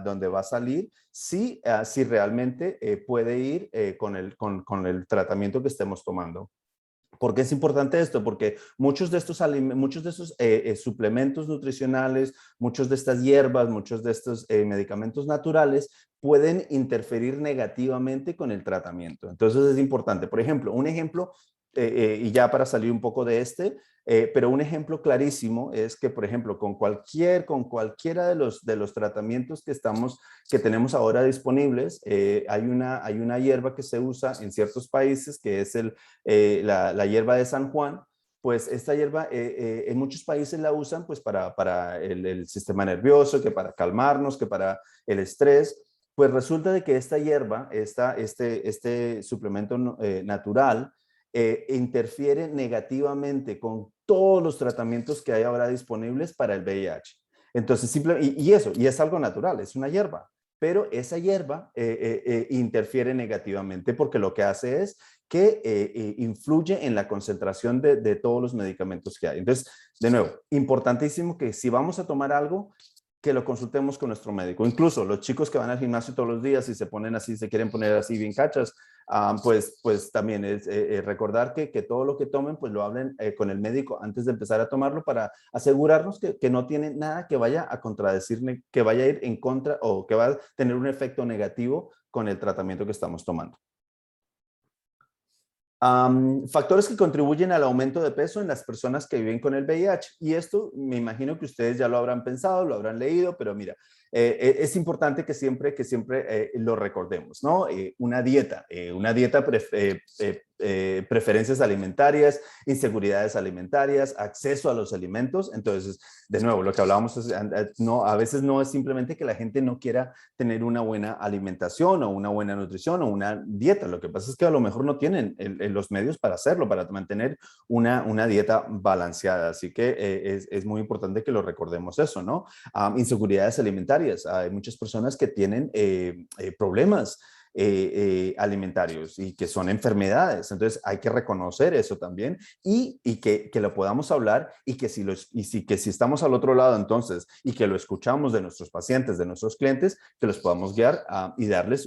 donde va a salir si realmente puede ir con el tratamiento que estemos tomando. ¿Por qué es importante esto? Porque muchos de estos suplementos nutricionales, muchos de estas hierbas, muchos de estos medicamentos naturales pueden interferir negativamente con el tratamiento. Entonces es importante. Por ejemplo, un ejemplo, y ya para salir un poco de pero un ejemplo clarísimo es que, por ejemplo, con cualquiera de los tratamientos que tenemos ahora disponibles, hay una hierba que se usa en ciertos países que es la hierba de San Juan. Pues esta hierba en muchos países la usan pues para el sistema nervioso, que para calmarnos, que para el estrés. Pues resulta de que esta hierba, este suplemento natural, interfiere negativamente con todos los tratamientos que hay ahora disponibles para el VIH. Entonces, y eso, y es algo natural, es una hierba, pero esa hierba interfiere negativamente porque lo que hace es que influye en la concentración de todos los medicamentos que hay. Entonces, de nuevo, importantísimo que si vamos a tomar algo, que lo consultemos con nuestro médico. Incluso los chicos que van al gimnasio todos los días y se ponen así, se quieren poner así bien cachas, pues también es recordar que todo lo que tomen, pues lo hablen con el médico antes de empezar a tomarlo para asegurarnos que no tiene nada que vaya a contradecirme, que vaya a ir en contra o que va a tener un efecto negativo con el tratamiento que estamos tomando. Factores que contribuyen al aumento de peso en las personas que viven con el VIH. Y esto me imagino que ustedes ya lo habrán pensado, lo habrán leído, pero mira, es importante que siempre lo recordemos, ¿no? Una dieta, preferencias alimentarias, inseguridades alimentarias, acceso a los alimentos. Entonces, de nuevo, lo que hablábamos es, a veces no es simplemente que la gente no quiera tener una buena alimentación o una buena nutrición o una dieta. Lo que pasa es que a lo mejor no tienen los medios para hacerlo, para mantener una dieta balanceada. Así que es muy importante que lo recordemos eso, ¿no? Inseguridades alimentarias. Hay muchas personas que tienen problemas alimentarios y que son enfermedades. Entonces hay que reconocer eso también y que lo podamos hablar y que si estamos al otro lado entonces y que lo escuchamos de nuestros pacientes, de nuestros clientes, que los podamos guiar y darles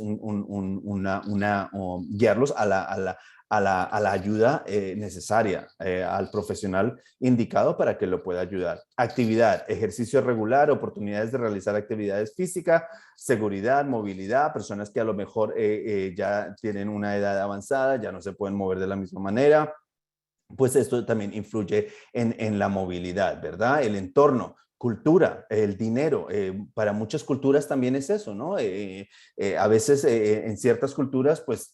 guiarlos a la ayuda necesaria, al profesional indicado para que lo pueda ayudar. Actividad, ejercicio regular, oportunidades de realizar actividades físicas, seguridad, movilidad, personas que a lo mejor ya tienen una edad avanzada, ya no se pueden mover de la misma manera. Pues esto también influye en la movilidad, ¿verdad? El entorno, cultura, el dinero. Para muchas culturas también es eso, ¿no? A veces en ciertas culturas, pues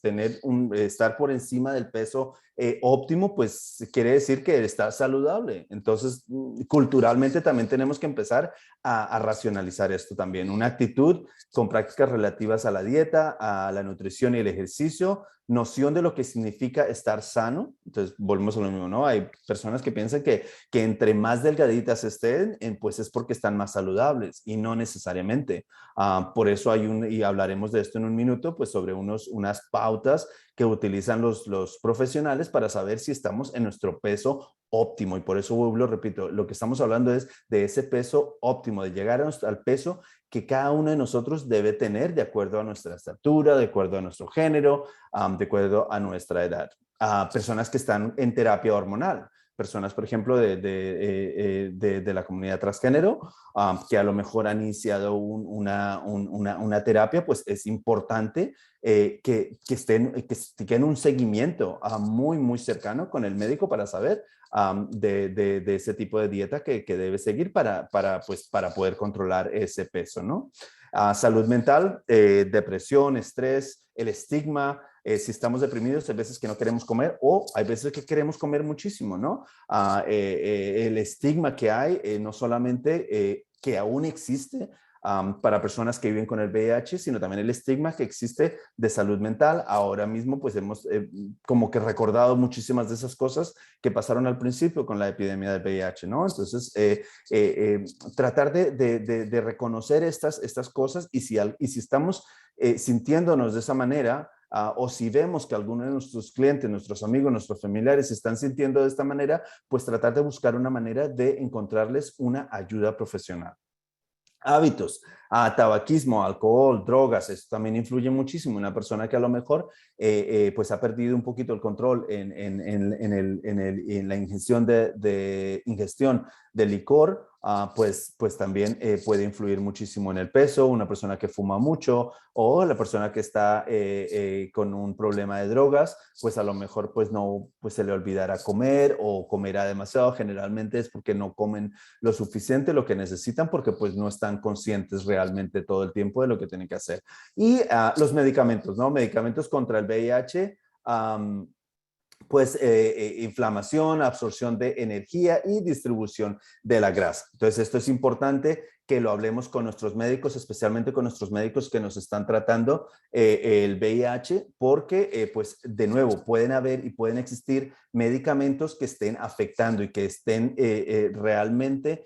estar por encima del peso óptimo, pues quiere decir que está saludable. Entonces, culturalmente también tenemos que empezar a racionalizar esto también. Una actitud con prácticas relativas a la dieta, a la nutrición y el ejercicio, noción de lo que significa estar sano. Entonces, volvemos a lo mismo, ¿no? Hay personas que piensan que entre más delgaditas estén, pues es porque están más saludables y no necesariamente. Por eso y hablaremos de esto en un minuto, pues sobre unas pautas que utilizan los profesionales para saber si estamos en nuestro peso óptimo. Y por eso, lo repito, lo que estamos hablando es de ese peso óptimo, de llegar al peso que cada uno de nosotros debe tener de acuerdo a nuestra estatura, de acuerdo a nuestro género, de acuerdo a nuestra edad. Personas que están en terapia hormonal, personas, por ejemplo, de la comunidad transgénero, que a lo mejor han iniciado una terapia, pues es importante que estén un seguimiento muy, muy cercano con el médico para saber de ese tipo de dieta que debe seguir para poder controlar ese peso, ¿no? Salud mental, depresión, estrés, el estigma. Si estamos deprimidos, hay veces que no queremos comer o hay veces que queremos comer muchísimo, ¿no? El estigma que hay, no solamente que aún existe para personas que viven con el VIH, sino también el estigma que existe de salud mental. Ahora mismo, pues hemos como que recordado muchísimas de esas cosas que pasaron al principio con la epidemia del VIH, ¿no? Entonces, tratar de reconocer estas cosas y si estamos sintiéndonos de esa manera, o si vemos que alguno de nuestros clientes, nuestros amigos, nuestros familiares se están sintiendo de esta manera, pues tratar de buscar una manera de encontrarles una ayuda profesional. Hábitos, tabaquismo, alcohol, drogas, eso también influye muchísimo. Una persona que a lo mejor pues ha perdido un poquito el control en la ingestión de licor, pues también puede influir muchísimo en el peso. Una persona que fuma mucho o la persona que está con un problema de drogas, pues a lo mejor pues se le olvidará comer o comerá demasiado. Generalmente es porque no comen lo suficiente, lo que necesitan, porque pues no están conscientes realmente todo el tiempo de lo que tienen que hacer. Y los medicamentos, ¿no? Medicamentos contra el VIH, pues inflamación, absorción de energía y distribución de la grasa. Entonces, esto es importante que lo hablemos con nuestros médicos, especialmente con nuestros médicos que nos están tratando el VIH, porque, pues, de nuevo, pueden haber y pueden existir medicamentos que estén afectando y que estén realmente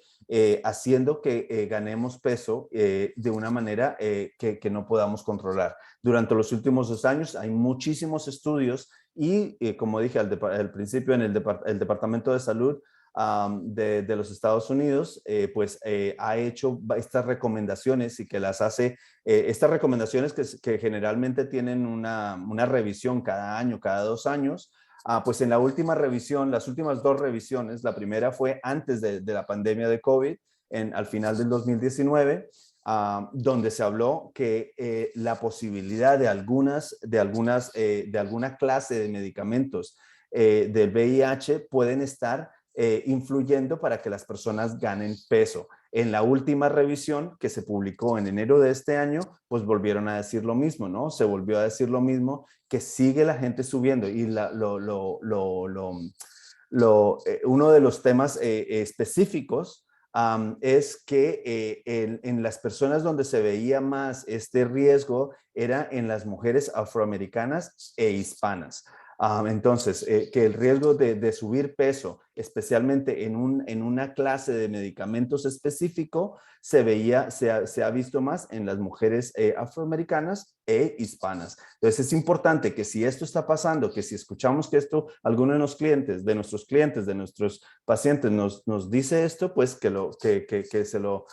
haciendo que ganemos peso de una manera que no podamos controlar. Durante los últimos 2 años hay muchísimos estudios y, como dije al principio, en el Departamento de Salud de los Estados Unidos, ha hecho estas recomendaciones y que las hace, estas recomendaciones que generalmente tienen una revisión cada año, cada 2 años. Pues en la última revisión, las últimas 2 revisiones, la primera fue antes de la pandemia de COVID, al final del 2019, donde se habló que la posibilidad de alguna clase de medicamentos del VIH pueden estar influyendo para que las personas ganen peso. En la última revisión que se publicó en enero de este año, pues volvieron a decir lo mismo, ¿no? Se volvió a decir lo mismo, que sigue la gente subiendo y uno de los temas específicos es que en las personas donde se veía más este riesgo era en las mujeres afroamericanas e hispanas. Entonces, que el riesgo de subir peso, especialmente en una clase de medicamentos específico, se ha visto más en las mujeres afroamericanas e hispanas. Entonces, es importante que si esto está pasando, que si escuchamos que esto, alguno de nuestros clientes, de nuestros pacientes nos dice esto, pues que se lo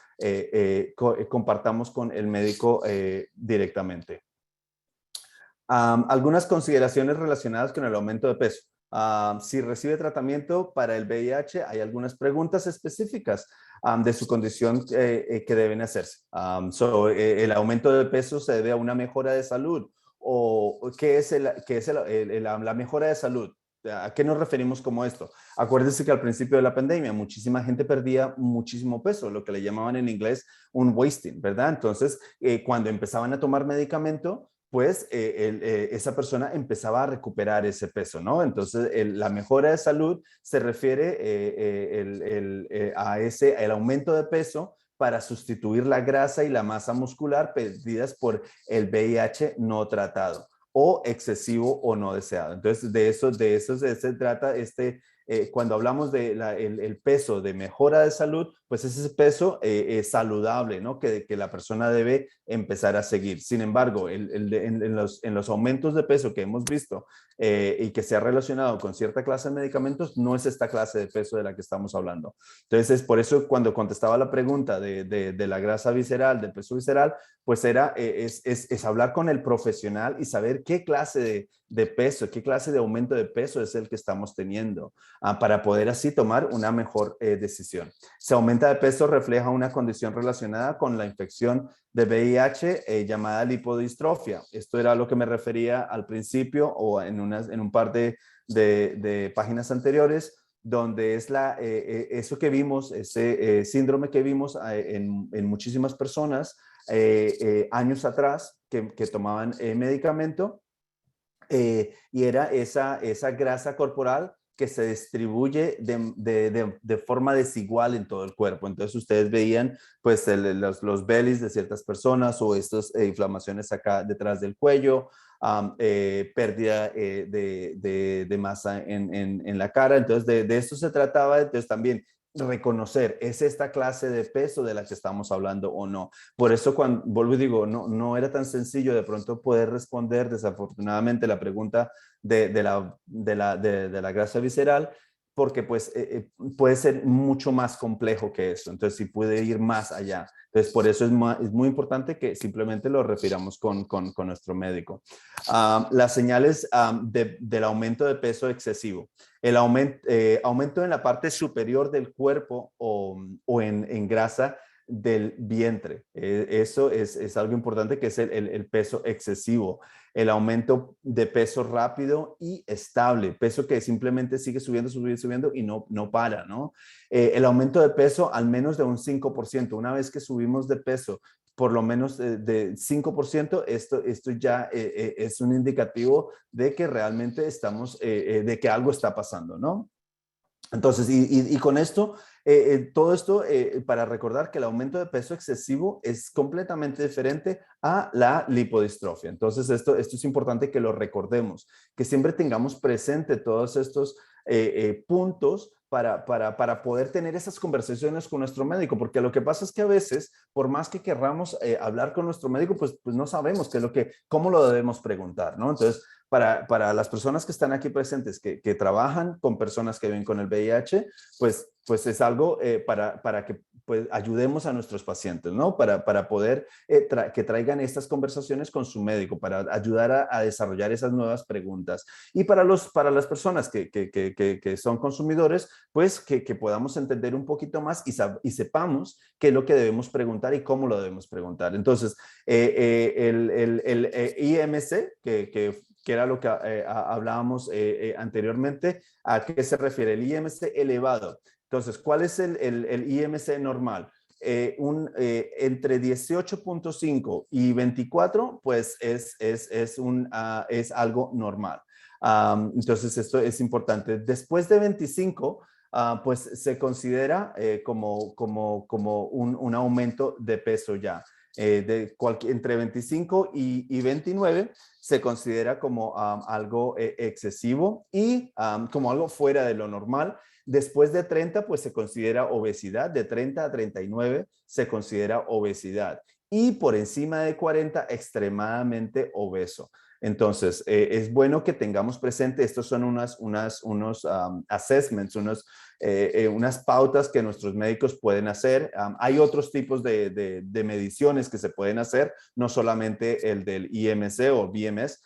compartamos con el médico directamente. Algunas consideraciones relacionadas con el aumento de peso. Si recibe tratamiento para el VIH, hay algunas preguntas específicas de su condición que deben hacerse. ¿El aumento de peso se debe a una mejora de salud? ¿O qué es la mejora de salud? ¿A qué nos referimos como esto? Acuérdense que al principio de la pandemia muchísima gente perdía muchísimo peso, lo que le llamaban en inglés un wasting, ¿verdad? Entonces, cuando empezaban a tomar medicamento, pues esa persona empezaba a recuperar ese peso, ¿no? Entonces, la mejora de salud se refiere el aumento de peso para sustituir la grasa y la masa muscular perdidas por el VIH no tratado o excesivo o no deseado. Entonces, de eso se trata cuando hablamos de el peso de mejora de salud, pues ese peso es saludable, ¿no? Que la persona debe empezar a seguir. Sin embargo, en los aumentos de peso que hemos visto y que se ha relacionado con cierta clase de medicamentos, no es esta clase de peso de la que estamos hablando. Entonces, es por eso cuando contestaba la pregunta de la grasa visceral, del peso visceral, pues es hablar con el profesional y saber qué clase de peso, qué clase de aumento de peso es el que estamos teniendo para poder así tomar una mejor decisión. Si aumenta de peso refleja una condición relacionada con la infección de VIH llamada lipodistrofia. Esto era a lo que me refería al principio o en un par de páginas anteriores, donde es eso que vimos, ese síndrome que vimos en muchísimas personas años atrás que tomaban medicamento y era esa grasa corporal que se distribuye de forma desigual en todo el cuerpo. Entonces ustedes veían pues los bellies de ciertas personas o estas inflamaciones acá detrás del cuello, pérdida de masa en la cara. Entonces de esto se trataba. Entonces también reconocer, ¿es esta clase de peso de la que estamos hablando o no? Por eso cuando vuelvo y digo, no era tan sencillo de pronto poder responder desafortunadamente la pregunta de la grasa visceral, porque pues puede ser mucho más complejo que eso. Entonces sí puede ir más allá. Entonces por eso es muy importante que simplemente lo refiramos con nuestro médico. Las señales del aumento de peso excesivo. El aumento en la parte superior del cuerpo o en grasa del vientre. Eso es algo importante, que es el peso excesivo. El aumento de peso rápido y estable, peso que simplemente sigue subiendo y no para, ¿no? El aumento de peso al menos de un 5%. Una vez que subimos de peso por lo menos de 5%, esto ya es un indicativo de que realmente de que algo está pasando, ¿no? Entonces, y con esto, todo esto para recordar que el aumento de peso excesivo es completamente diferente a la lipodistrofia. Entonces, esto es importante que lo recordemos, que siempre tengamos presente todos estos puntos para poder tener esas conversaciones con nuestro médico, porque lo que pasa es que a veces, por más que querramos hablar con nuestro médico, pues no sabemos cómo lo debemos preguntar, ¿no? Entonces, para las personas que están aquí presentes, que trabajan con personas que viven con el VIH, pues es algo para que pues, ayudemos a nuestros pacientes, ¿no? Para poder que traigan estas conversaciones con su médico, para ayudar a desarrollar esas nuevas preguntas. Y para las personas que son consumidores, pues que podamos entender un poquito más y sepamos qué es lo que debemos preguntar y cómo lo debemos preguntar. Entonces, el IMC, que era lo que hablábamos anteriormente, ¿a qué se refiere? El IMC elevado. Entonces, ¿cuál es el IMC normal? Entre 18.5 y 24, pues es algo normal. Entonces, esto es importante. Después de 25, pues se considera como un aumento de peso ya. Entre 25 y 29 se considera como algo excesivo y como algo fuera de lo normal. Después de 30, pues se considera obesidad. De 30 a 39 se considera obesidad. Y por encima de 40, extremadamente obeso. Entonces, es bueno que tengamos presente, estos son unos assessments, unas pautas que nuestros médicos pueden hacer. Hay otros tipos de mediciones que se pueden hacer, no solamente el del IMC o BMS,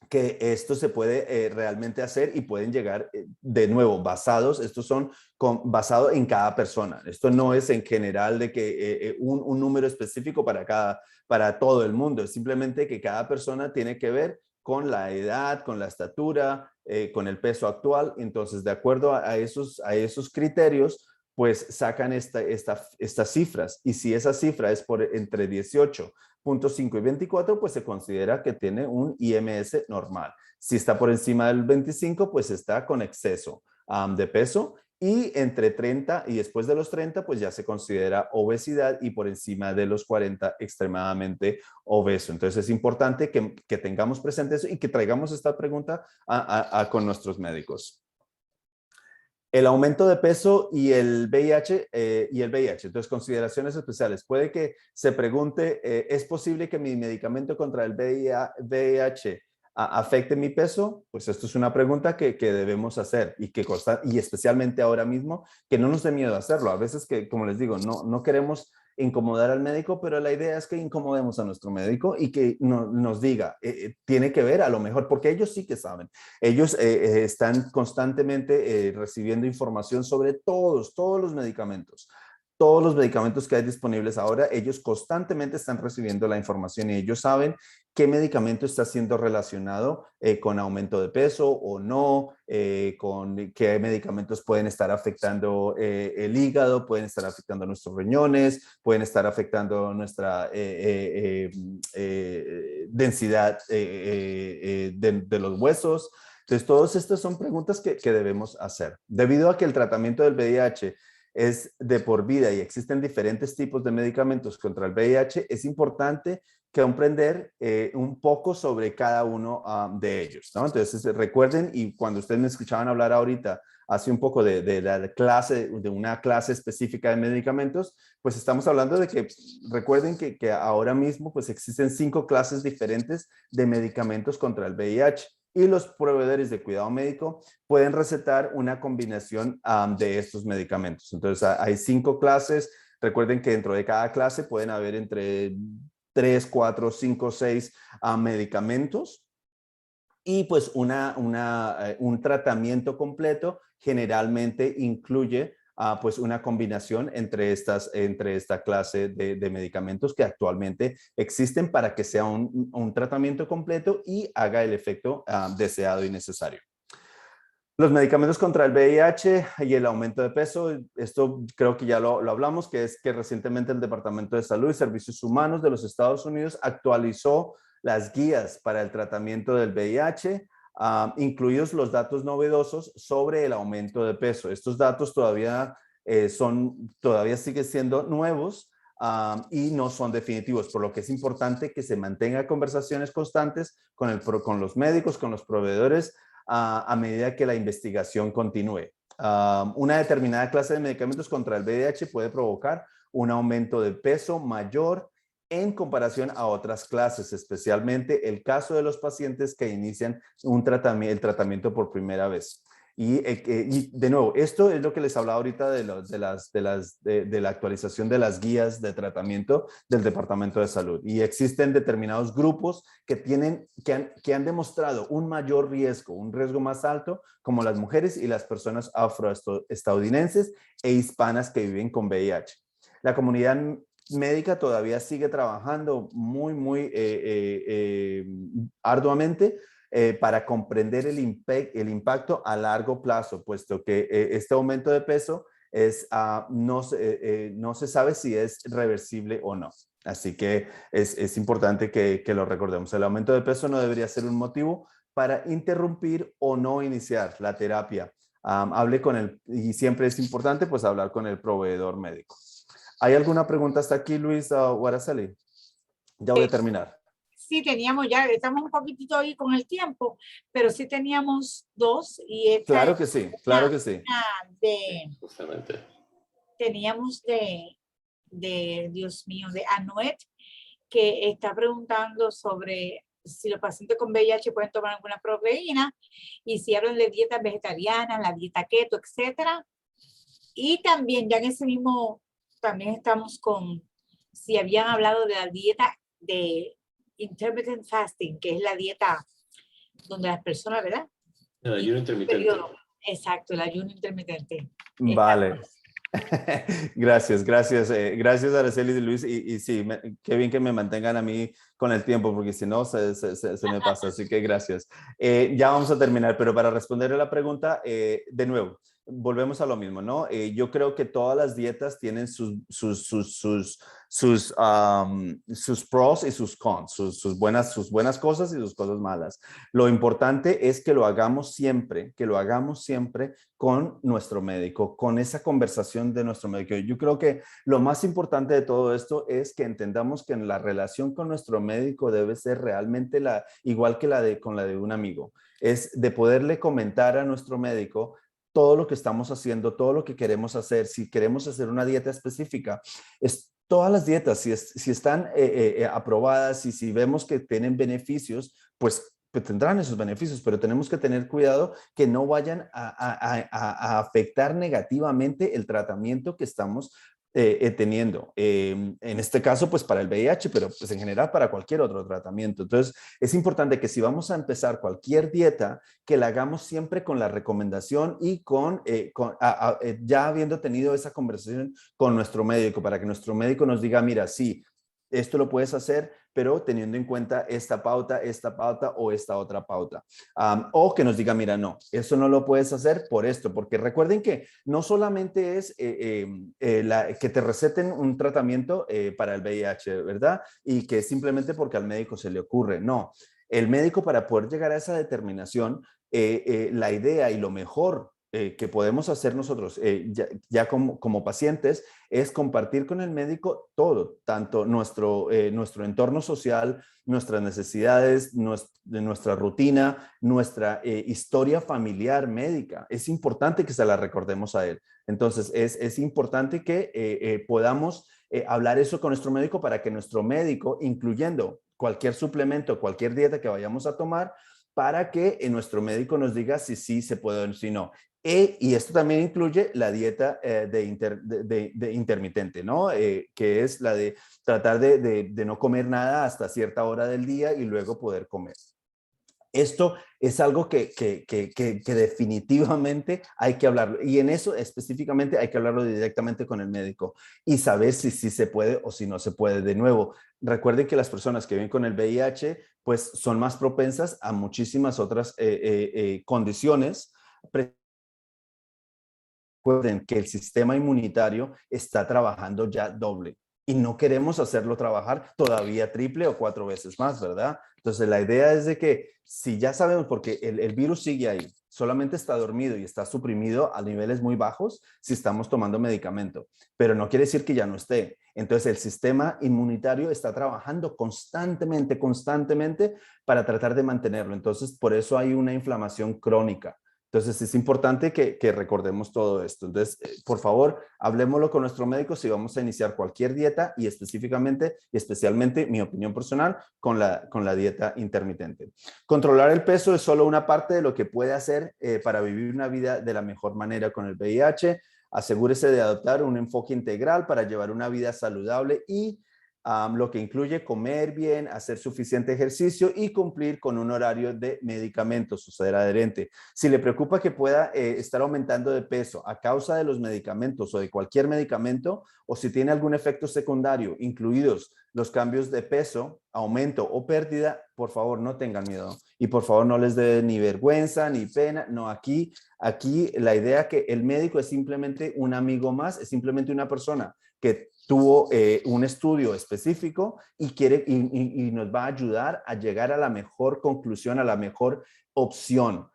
que esto se puede realmente hacer y pueden llegar de nuevo estos son basados en cada persona. Esto no es en general de que un número específico para todo el mundo. Es simplemente que cada persona tiene que ver con la edad, con la estatura, con el peso actual. Entonces, de acuerdo a esos criterios, pues sacan estas cifras. Y si esa cifra es entre 18.5 y 24, pues se considera que tiene un IMS normal. Si está por encima del 25, pues está con exceso de peso. Y entre 30 y después de los 30, pues ya se considera obesidad y por encima de los 40, extremadamente obeso. Entonces es importante que tengamos presente eso y que traigamos esta pregunta con nuestros médicos. El aumento de peso y el VIH. Entonces, consideraciones especiales. Puede que se pregunte, ¿es posible que mi medicamento contra el VIH afecte mi peso? Pues esto es una pregunta que debemos hacer y especialmente ahora mismo, que no nos dé miedo hacerlo. A veces que, como les digo, no queremos incomodar al médico, pero la idea es que incomodemos a nuestro médico y que nos diga, tiene que ver a lo mejor, porque ellos sí que saben. Ellos están constantemente recibiendo información sobre todos los medicamentos. Todos los medicamentos que hay disponibles ahora, ellos constantemente están recibiendo la información y ellos saben qué medicamento está siendo relacionado con aumento de peso o no, con qué medicamentos pueden estar afectando el hígado, pueden estar afectando nuestros riñones, pueden estar afectando nuestra densidad de los huesos. Entonces, todas estas son preguntas que debemos hacer. Debido a que el tratamiento del VIH es de por vida y existen diferentes tipos de medicamentos contra el VIH, es importante comprender un poco sobre cada uno de ellos, ¿no? Entonces, recuerden, y cuando ustedes me escuchaban hablar ahorita, hace un poco de una clase específica de medicamentos, pues estamos hablando de que, recuerden que ahora mismo pues existen 5 clases diferentes de medicamentos contra el VIH. Y los proveedores de cuidado médico pueden recetar una combinación de estos medicamentos. Entonces, hay 5 clases. Recuerden que dentro de cada clase pueden haber entre 3, 4, 5, 6 medicamentos. Y pues un tratamiento completo generalmente incluye pues una combinación entre esta clase de medicamentos que actualmente existen para que sea un tratamiento completo y haga el efecto deseado y necesario. Los medicamentos contra el VIH y el aumento de peso, esto creo que ya lo hablamos, que es que recientemente el Departamento de Salud y Servicios Humanos de los Estados Unidos actualizó las guías para el tratamiento del VIH, incluidos los datos novedosos sobre el aumento de peso. Estos datos todavía siguen siendo nuevos y no son definitivos, por lo que es importante que se mantenga conversaciones constantes con los médicos, con los proveedores, a medida que la investigación continúe. Una determinada clase de medicamentos contra el VIH puede provocar un aumento de peso mayor en comparación a otras clases, especialmente el caso de los pacientes que inician el tratamiento por primera vez. Y de nuevo, esto es lo que les hablaba ahorita de la actualización de las guías de tratamiento del Departamento de Salud. Y existen determinados grupos que han demostrado un mayor riesgo, un riesgo más alto, como las mujeres y las personas afroestadounidenses e hispanas que viven con VIH. La comunidad médica todavía sigue trabajando muy arduamente para comprender el impacto a largo plazo, puesto que este aumento de peso no se sabe si es reversible o no. Así que es importante que lo recordemos. El aumento de peso no debería ser un motivo para interrumpir o no iniciar la terapia. Y siempre es importante pues hablar con el proveedor médico. ¿Hay alguna pregunta hasta aquí, Luis o Araceli? Ya voy a terminar. Sí, teníamos ya, estamos un poquitito ahí con el tiempo, pero sí teníamos dos y esta claro que sí, claro que sí. Justamente. Teníamos Dios mío, de Anuet, que está preguntando sobre si los pacientes con VIH pueden tomar alguna proteína y si hablan de dietas vegetarianas, la dieta keto, etcétera. Y también ya en ese mismo, también estamos con si habían hablado de la dieta de intermittent fasting, que es la dieta donde las personas, ¿verdad? El ayuno intermitente. Exacto, el ayuno intermitente. Vale. Gracias Araceli y Luis, y sí, qué bien que me mantengan a mí con el tiempo, porque si no se me pasa, así que gracias. Ya vamos a terminar, pero para responder a la pregunta, de nuevo, volvemos a lo mismo, ¿no? Yo creo que todas las dietas tienen sus pros y sus cons, sus buenas cosas y sus cosas malas. Lo importante es que lo hagamos siempre con nuestro médico, con esa conversación de nuestro médico. Yo creo que lo más importante de todo esto es que entendamos que la relación con nuestro médico debe ser realmente igual que con la de un amigo. Es de poderle comentar a nuestro médico todo lo que estamos haciendo, todo lo que queremos hacer. Si queremos hacer una dieta específica, todas las dietas, si están aprobadas y si vemos que tienen beneficios, pues tendrán esos beneficios, pero tenemos que tener cuidado que no vayan a afectar negativamente el tratamiento que estamos teniendo. En este caso, pues para el VIH, pero pues en general para cualquier otro tratamiento. Entonces, es importante que si vamos a empezar cualquier dieta, que la hagamos siempre con la recomendación y ya habiendo tenido esa conversación con nuestro médico, para que nuestro médico nos diga, mira, sí, esto lo puedes hacer, pero teniendo en cuenta esta pauta o esta otra pauta. O que nos diga, mira, no, eso no lo puedes hacer por esto, porque recuerden que no solamente es que te receten un tratamiento para el VIH, ¿verdad? Y que simplemente porque al médico se le ocurre, no. El médico, para poder llegar a esa determinación, la idea y lo mejor que podemos hacer nosotros ya como pacientes es compartir con el médico todo, tanto nuestro entorno social, nuestras necesidades, nuestra rutina, nuestra historia familiar médica. Es importante que se la recordemos a él. Entonces, es importante que podamos hablar eso con nuestro médico para que nuestro médico, incluyendo cualquier suplemento, cualquier dieta que vayamos a tomar, para que nuestro médico nos diga si sí se puede o si no. Y esto también incluye la dieta de intermitente, ¿no? Que es la de tratar de no comer nada hasta cierta hora del día y luego poder comer. Esto es algo que definitivamente hay que hablarlo. Y en eso específicamente hay que hablarlo directamente con el médico y saber si se puede o si no se puede. De nuevo, recuerden que las personas que viven con el VIH pues son más propensas a muchísimas otras condiciones. Recuerden que el sistema inmunitario está trabajando ya doble y no queremos hacerlo trabajar todavía triple o 4 veces más, ¿verdad? Entonces la idea es de que si ya sabemos, porque el virus sigue ahí, solamente está dormido y está suprimido a niveles muy bajos si estamos tomando medicamento, pero no quiere decir que ya no esté. Entonces el sistema inmunitario está trabajando constantemente para tratar de mantenerlo. Entonces por eso hay una inflamación crónica. Entonces, es importante que recordemos todo esto. Entonces, por favor, hablemoslo con nuestro médico si vamos a iniciar cualquier dieta y específicamente y especialmente, mi opinión personal, con la dieta intermitente. Controlar el peso es solo una parte de lo que puede hacer para vivir una vida de la mejor manera con el VIH. Asegúrese de adoptar un enfoque integral para llevar una vida saludable y lo que incluye comer bien, hacer suficiente ejercicio y cumplir con un horario de medicamentos o ser adherente. Si le preocupa que pueda estar aumentando de peso a causa de los medicamentos o de cualquier medicamento, o si tiene algún efecto secundario, incluidos los cambios de peso, aumento o pérdida, por favor no tengan miedo y por favor no les dé ni vergüenza ni pena. No, aquí la idea que el médico es simplemente un amigo más, es simplemente una persona que tuvo un estudio específico y nos va a ayudar a llegar a la mejor conclusión, a la mejor opción.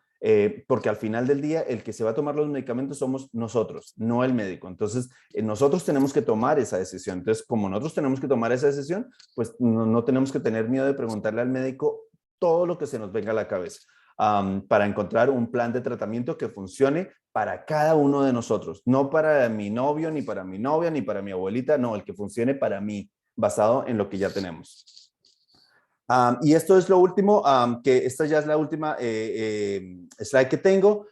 Porque al final del día, el que se va a tomar los medicamentos somos nosotros, no el médico. Entonces, nosotros tenemos que tomar esa decisión. Entonces, como nosotros tenemos que tomar esa decisión, pues no tenemos que tener miedo de preguntarle al médico todo lo que se nos venga a la cabeza. Para encontrar un plan de tratamiento que funcione para cada uno de nosotros, no para mi novio, ni para mi novia, ni para mi abuelita, no, el que funcione para mí, basado en lo que ya tenemos. Y esto es lo último, que esta ya es la última slide que tengo.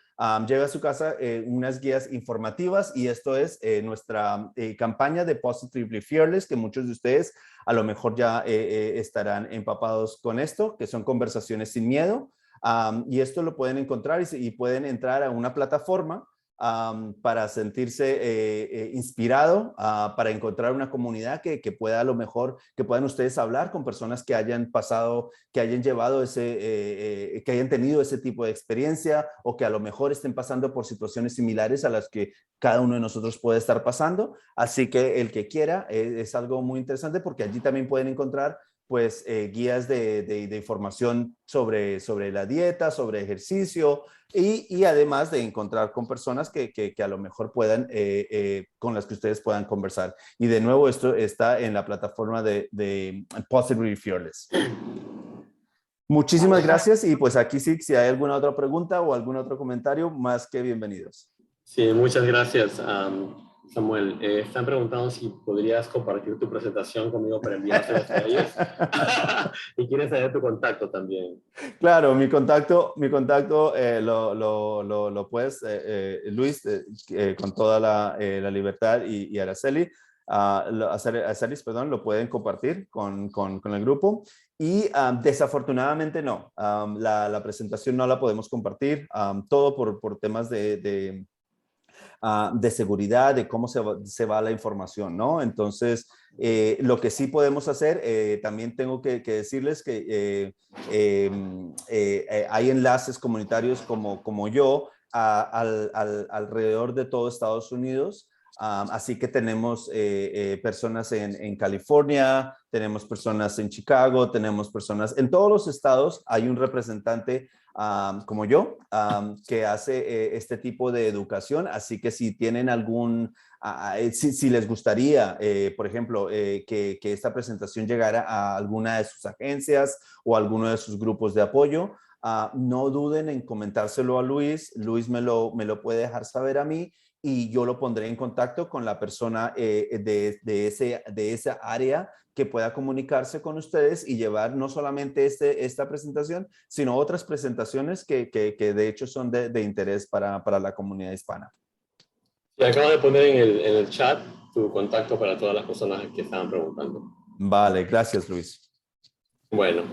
Lleva a su casa unas guías informativas y esto es nuestra campaña de Positively Fearless, que muchos de ustedes a lo mejor ya estarán empapados con esto, que son conversaciones sin miedo. Y esto lo pueden encontrar y pueden entrar a una plataforma para sentirse inspirado, para encontrar una comunidad que pueda a lo mejor, que puedan ustedes hablar con personas que hayan pasado, que hayan llevado que hayan tenido ese tipo de experiencia o que a lo mejor estén pasando por situaciones similares a las que cada uno de nosotros puede estar pasando. Así que el que quiera es algo muy interesante porque allí también pueden encontrar pues guías de información sobre la dieta, sobre ejercicio y además de encontrar con personas que a lo mejor puedan, con las que ustedes puedan conversar. Y de nuevo, esto está en la plataforma de Positively Fearless. Muchísimas gracias y pues aquí sí, si hay alguna otra pregunta o algún otro comentario, más que bienvenidos. Sí, muchas gracias, Samuel. Están preguntando si podrías compartir tu presentación conmigo para enviárselas a ellos. Y quieren saber tu contacto también. Claro, mi contacto lo puedes, Luis, con toda la libertad y Araceli, Aracelis, perdón, lo pueden compartir con el grupo. Y desafortunadamente no, la presentación no la podemos compartir, todo por temas de seguridad, de cómo se va la información, ¿no? Entonces, lo que sí podemos hacer, también tengo que decirles que hay enlaces comunitarios como yo alrededor de todo Estados Unidos. Así que tenemos personas en California, tenemos personas en Chicago, tenemos personas en todos los estados. Hay un representante como yo que hace este tipo de educación. Así que si tienen si les gustaría, por ejemplo, que esta presentación llegara a alguna de sus agencias o a alguno de sus grupos de apoyo, no duden en comentárselo a Luis. Luis me lo puede dejar saber a mí y yo lo pondré en contacto con la persona de esa área que pueda comunicarse con ustedes y llevar no solamente esta presentación, sino otras presentaciones que de hecho son de interés para la comunidad hispana. Te acabo de poner en el chat tu contacto para todas las personas que estaban preguntando. Vale, gracias, Luis. Bueno,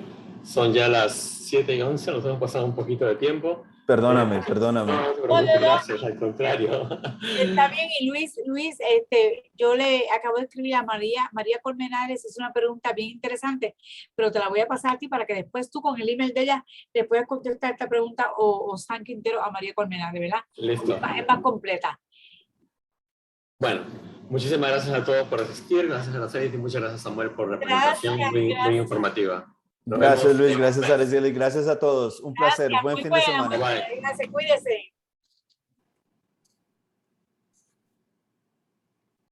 son ya las 7:11, nos hemos pasado un poquito de tiempo. Perdóname. No te preocupes, gracias, al contrario. Está bien, y Luis, yo le acabo de escribir a María Colmenares, es una pregunta bien interesante, pero te la voy a pasar a ti para que después tú con el email de ella le puedas contestar esta pregunta o San Quintero a María Colmenares, ¿verdad? Listo. Es más completa. Bueno, muchísimas gracias a todos por asistir, gracias a Araceli y muchas gracias, Samuel, por la presentación muy informativa. Gracias, Luis, gracias, Araceli, gracias a todos. Un placer, buen fin de semana. Gracias, cuídese.